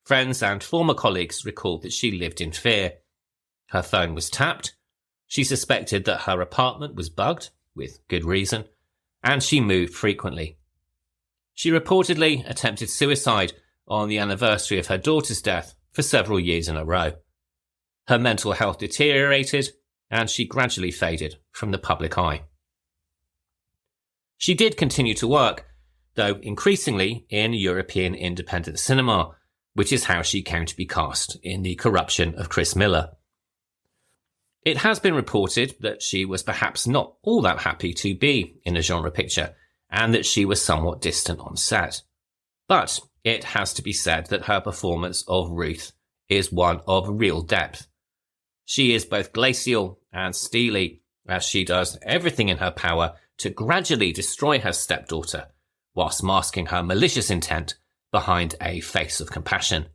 Friends and former colleagues recalled that she lived in fear. Her phone was tapped. She suspected that her apartment was bugged, with good reason, and she moved frequently. She reportedly attempted suicide on the anniversary of her daughter's death for several years in a row. Her mental health deteriorated, and she gradually faded from the public eye. She did continue to work, though increasingly in European independent cinema, which is how she came to be cast in The Corruption of Chris Miller. It has been reported that she was perhaps not all that happy to be in a genre picture, and that she was somewhat distant on set. But it has to be said that her performance of Ruth is one of real depth. She is both glacial and steely, as she does everything in her power to gradually destroy her stepdaughter, whilst masking her malicious intent behind a face of compassion.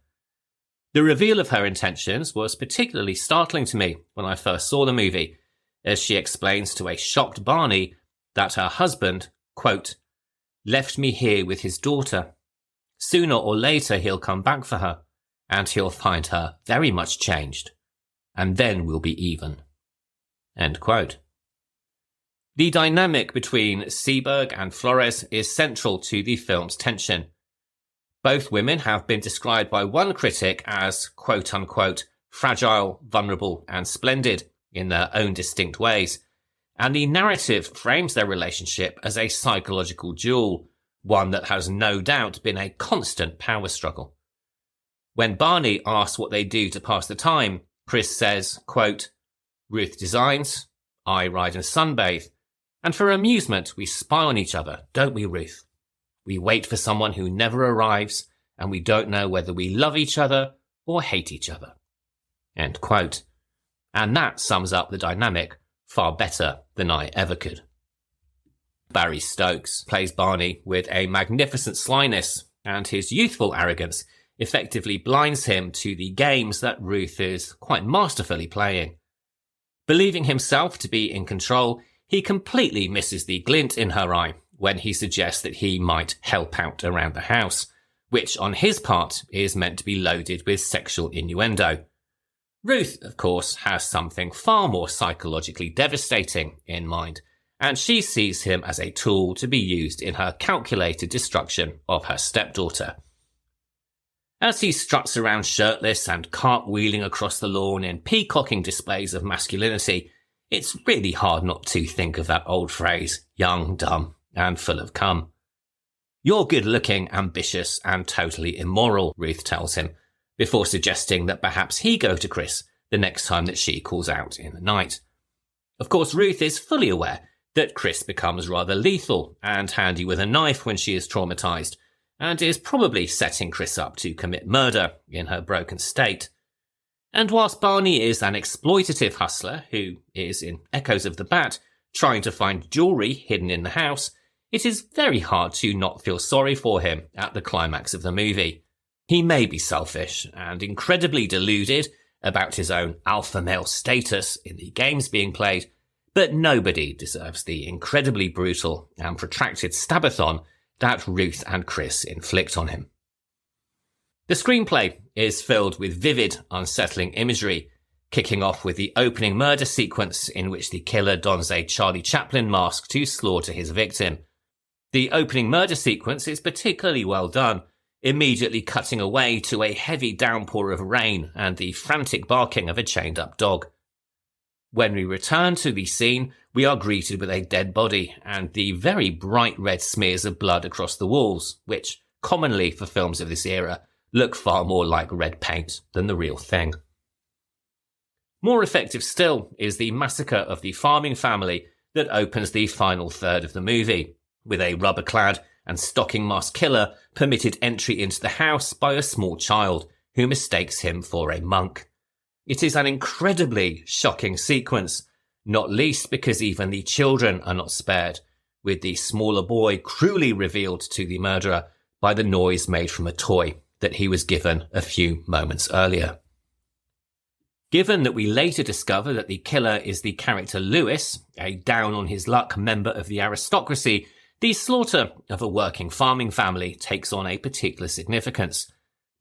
The reveal of her intentions was particularly startling to me when I first saw the movie, as she explains to a shocked Barney that her husband, quote, left me here with his daughter. Sooner or later he'll come back for her, and he'll find her very much changed, and then we'll be even. End quote. The dynamic between Seberg and Flores is central to the film's tension. Both women have been described by one critic as, quote-unquote, fragile, vulnerable, and splendid in their own distinct ways, and the narrative frames their relationship as a psychological duel, one that has no doubt been a constant power struggle. When Barney asks what they do to pass the time, Chris says, quote, Ruth designs, I ride and sunbathe, and for amusement we spy on each other, don't we, Ruth? We wait for someone who never arrives, and we don't know whether we love each other or hate each other. End quote. And that sums up the dynamic far better than I ever could. Barry Stokes plays Barney with a magnificent slyness, and his youthful arrogance effectively blinds him to the games that Ruth is quite masterfully playing. Believing himself to be in control, he completely misses the glint in her eye when he suggests that he might help out around the house, which on his part is meant to be loaded with sexual innuendo. Ruth, of course, has something far more psychologically devastating in mind, and she sees him as a tool to be used in her calculated destruction of her stepdaughter. As he struts around shirtless and cartwheeling across the lawn in peacocking displays of masculinity, it's really hard not to think of that old phrase, young, dumb, and full of cum. "You're good-looking, ambitious, and totally immoral," Ruth tells him, before suggesting that perhaps he go to Chris the next time that she calls out in the night. Of course, Ruth is fully aware that Chris becomes rather lethal and handy with a knife when she is traumatised, and is probably setting Chris up to commit murder in her broken state. And whilst Barney is an exploitative hustler who is, in Echoes of the Bat, trying to find jewellery hidden in the house, it is very hard to not feel sorry for him at the climax of the movie. He may be selfish and incredibly deluded about his own alpha male status in the games being played, but nobody deserves the incredibly brutal and protracted stabathon that Ruth and Chris inflict on him. The screenplay is filled with vivid, unsettling imagery, kicking off with the opening murder sequence in which the killer dons a Charlie Chaplin mask to slaughter his victim. The opening murder sequence is particularly well done, immediately cutting away to a heavy downpour of rain and the frantic barking of a chained-up dog. When we return to the scene, we are greeted with a dead body and the very bright red smears of blood across the walls, which, commonly for films of this era, look far more like red paint than the real thing. More effective still is the massacre of the farming family that opens the final third of the movie, with a rubber-clad and stocking-masked killer permitted entry into the house by a small child who mistakes him for a monk. It is an incredibly shocking sequence, not least because even the children are not spared, with the smaller boy cruelly revealed to the murderer by the noise made from a toy that he was given a few moments earlier. Given that we later discover that the killer is the character Lewis, a down-on-his-luck member of the aristocracy, the slaughter of a working farming family takes on a particular significance,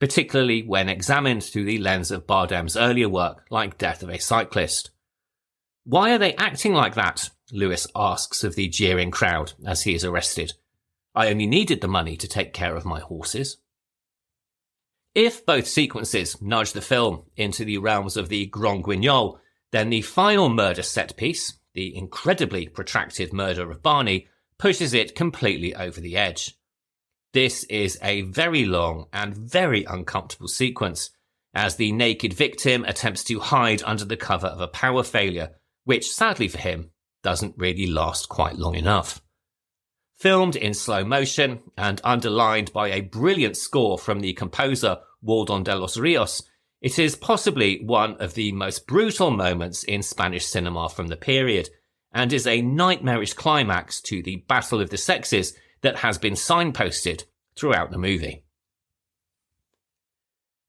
particularly when examined through the lens of Bardem's earlier work like Death of a Cyclist. "Why are they acting like that?" Lewis asks of the jeering crowd as he is arrested. "I only needed the money to take care of my horses." If both sequences nudge the film into the realms of the Grand Guignol, then the final murder set piece, the incredibly protracted murder of Barney, pushes it completely over the edge. This is a very long and very uncomfortable sequence, as the naked victim attempts to hide under the cover of a power failure, which sadly for him doesn't really last quite long enough. Filmed in slow motion and underlined by a brilliant score from the composer Waldon de los Rios, it is possibly one of the most brutal moments in Spanish cinema from the period, and is a nightmarish climax to the battle of the sexes that has been signposted throughout the movie.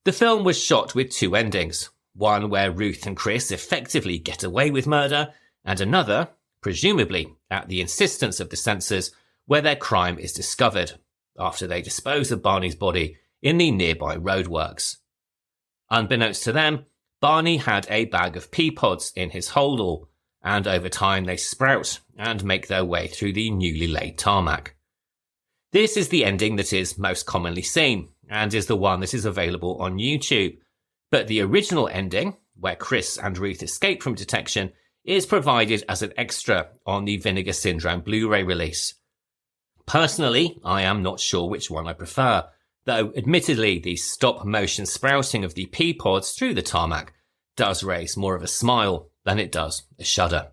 The film was shot with two endings, one where Ruth and Chris effectively get away with murder, and another, presumably at the insistence of the censors, where their crime is discovered, after they dispose of Barney's body in the nearby roadworks. Unbeknownst to them, Barney had a bag of pea pods in his holdall, and over time they sprout and make their way through the newly laid tarmac. This is the ending that is most commonly seen, and is the one that is available on YouTube, but the original ending, where Chris and Ruth escape from detection, is provided as an extra on the Vinegar Syndrome Blu-ray release. Personally, I am not sure which one I prefer, though admittedly the stop-motion sprouting of the pea pods through the tarmac does raise more of a smile than it does a shudder.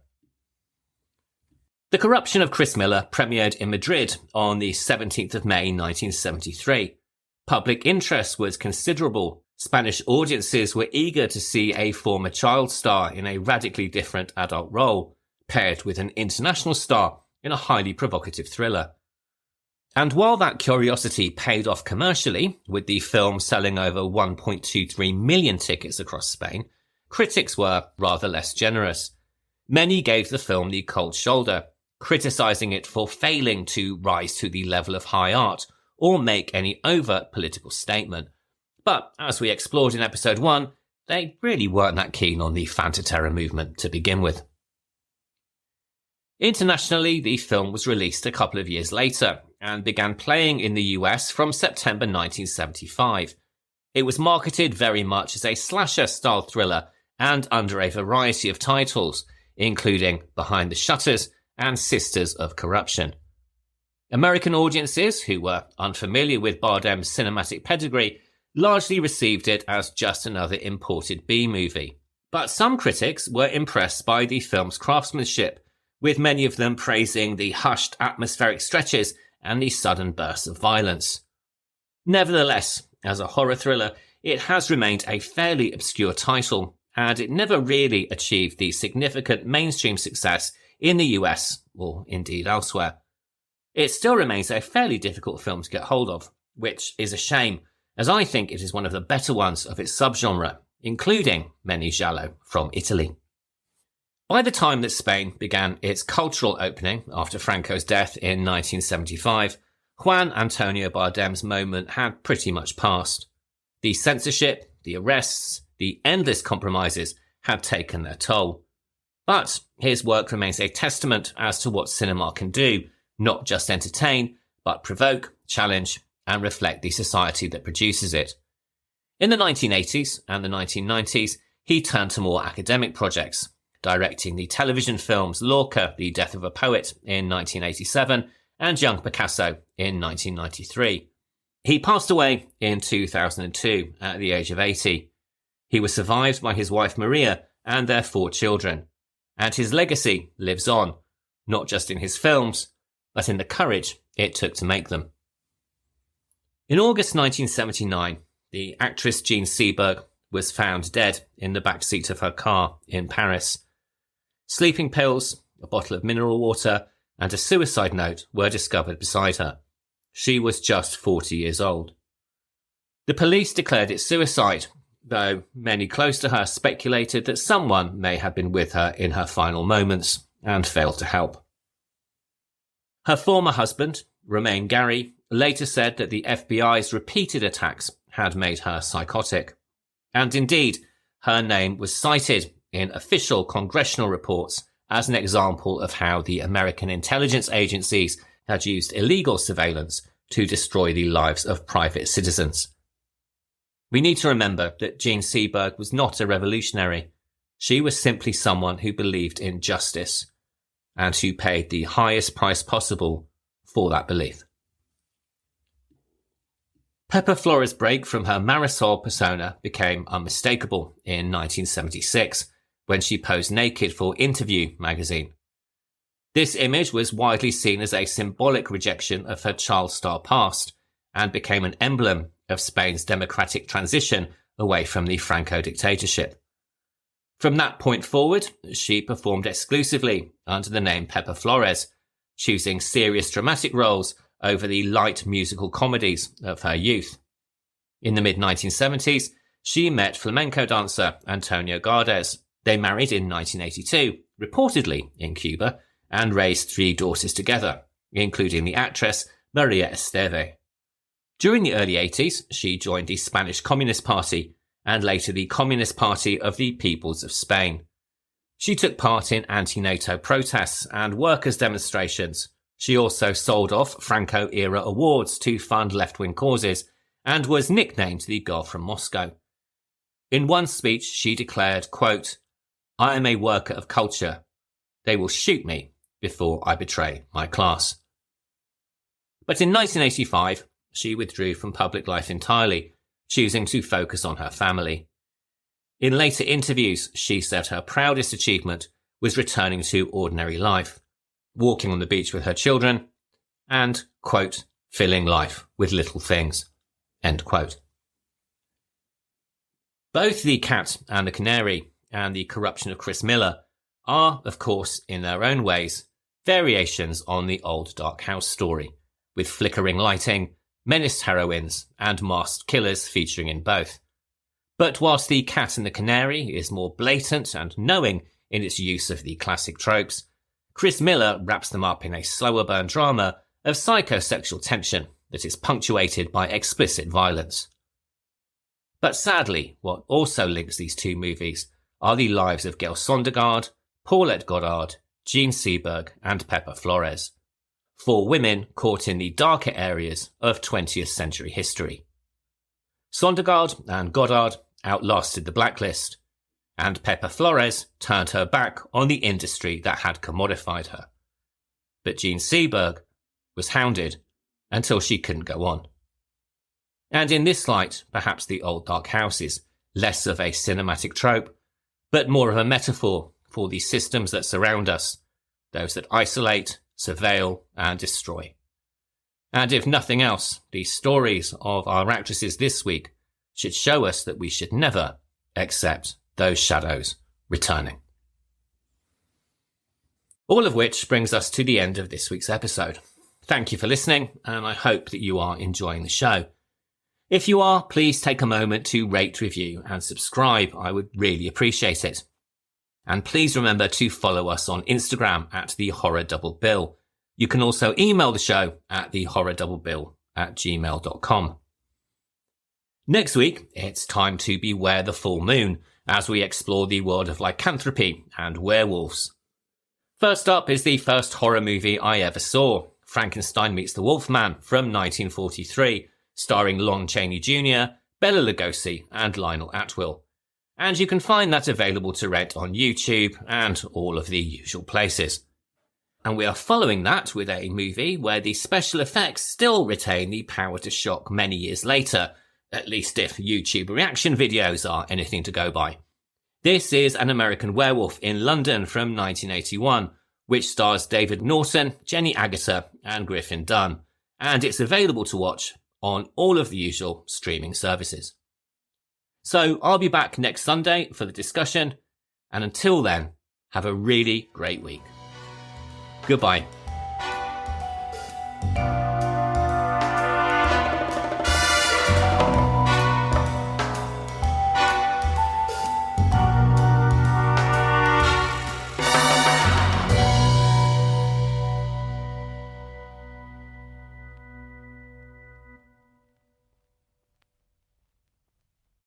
The Corruption of Chris Miller premiered in Madrid on the 17th of May 1973. Public interest was considerable. Spanish audiences were eager to see a former child star in a radically different adult role, paired with an international star in a highly provocative thriller. And while that curiosity paid off commercially, with the film selling over 1.23 million tickets across Spain, critics were rather less generous. many gave the film the cold shoulder, criticising it for failing to rise to the level of high art or make any overt political statement. But as we explored in episode 1, they really weren't that keen on the Fantaterra movement to begin with. Internationally, the film was released a couple of years later and began playing in the US from September 1975. It was marketed very much as a slasher-style thriller and under a variety of titles, including Behind the Shutters and Sisters of Corruption. American audiences, who were unfamiliar with Bardem's cinematic pedigree, largely received it as just another imported B-movie. But some critics were impressed by the film's craftsmanship, with many of them praising the hushed atmospheric stretches and the sudden bursts of violence. Nevertheless, as a horror thriller, it has remained a fairly obscure title, and it never really achieved the significant mainstream success in the US, or indeed elsewhere. It still remains a fairly difficult film to get hold of, which is a shame, as I think it is one of the better ones of its subgenre, including Meni Giallo from Italy. By the time that Spain began its cultural opening after Franco's death in 1975, Juan Antonio Bardem's moment had pretty much passed. The censorship, the arrests, the endless compromises had taken their toll. But his work remains a testament as to what cinema can do, not just entertain, but provoke, challenge, and reflect the society that produces it. In the 1980s and the 1990s, he turned to more academic projects, directing the television films Lorca, The Death of a Poet in 1987 and Young Picasso in 1993. He passed away in 2002 at the age of 80. He was survived by his wife Maria and their 4 children, and his legacy lives on, not just in his films, but in the courage it took to make them. In August 1979, the actress Jean Seberg was found dead in the back seat of her car in Paris. Sleeping pills, a bottle of mineral water, and a suicide note were discovered beside her. She was just 40 years old. The police declared it suicide, though many close to her speculated that someone may have been with her in her final moments and failed to help. Her former husband, Romain Gary, later said that the FBI's repeated attacks had made her psychotic. And indeed, her name was cited in official congressional reports as an example of how the American intelligence agencies had used illegal surveillance to destroy the lives of private citizens. We need to remember that Jean Seberg was not a revolutionary. She was simply someone who believed in justice and who paid the highest price possible for that belief. Pepa Flores' break from her Marisol persona became unmistakable in 1976 when she posed naked for Interview magazine. This image was widely seen as a symbolic rejection of her child star past and became an emblem of Spain's democratic transition away from the Franco dictatorship. From that point forward, she performed exclusively under the name Pepa Flores, choosing serious dramatic roles over the light musical comedies of her youth. In the mid-1970s, she met flamenco dancer Antonio Gardes. They married in 1982, reportedly in Cuba, and raised 3 daughters together, including the actress Maria Esteve. During the early 80s, she joined the Spanish Communist Party and later the Communist Party of the Peoples of Spain. She took part in anti-NATO protests and workers' demonstrations. She also sold off Franco-era awards to fund left-wing causes and was nicknamed the Girl from Moscow. In one speech, she declared, quote, "I am a worker of culture. They will shoot me before I betray my class." But in 1985, she withdrew from public life entirely, choosing to focus on her family. In later interviews, she said her proudest achievement was returning to ordinary life, walking on the beach with her children, and, quote, filling life with little things, end quote. Both The Cat and the Canary and The Corruption of Chris Miller are, of course, in their own ways, variations on the old Dark House story, with flickering lighting, menaced heroines, and masked killers featuring in both. But whilst The Cat and the Canary is more blatant and knowing in its use of the classic tropes, Chris Miller wraps them up in a slower burn drama of psychosexual tension that is punctuated by explicit violence. But sadly, what also links these two movies are the lives of Gale Sondergaard, Paulette Goddard, Jean Seberg and Pepper Flores, 4 women caught in the darker areas of 20th century history. Sondergaard and Goddard outlasted the blacklist, and Pepper Flores turned her back on the industry that had commodified her. But Jean Seberg was hounded until she couldn't go on. And in this light, perhaps the Old Dark House is less of a cinematic trope, but more of a metaphor for the systems that surround us, those that isolate, surveil and destroy. And if nothing else, the stories of our actresses this week should show us that we should never accept those shadows returning. All of which brings us to the end of this week's episode. Thank you for listening, and I hope that you are enjoying the show. If you are, please take a moment to rate, review and subscribe. I would really appreciate it. And please remember to follow us on Instagram at The Horror Double Bill. You can also email the show at thehorrordouble@gmail.com. Next week, it's time to beware the full moon as we explore the world of lycanthropy and werewolves. First up is the first horror movie I ever saw, Frankenstein Meets the Wolfman from 1943, starring Lon Chaney Jr., Bela Lugosi and Lionel Atwill. And you can find that available to rent on YouTube and all of the usual places. And we are following that with a movie where the special effects still retain the power to shock many years later, at least if YouTube reaction videos are anything to go by. This is An American Werewolf in London from 1981, which stars David Norton, Jenny Agutter and Griffin Dunn, and it's available to watch on all of the usual streaming services. So I'll be back next Sunday for the discussion, and until then, have a really great week. Goodbye.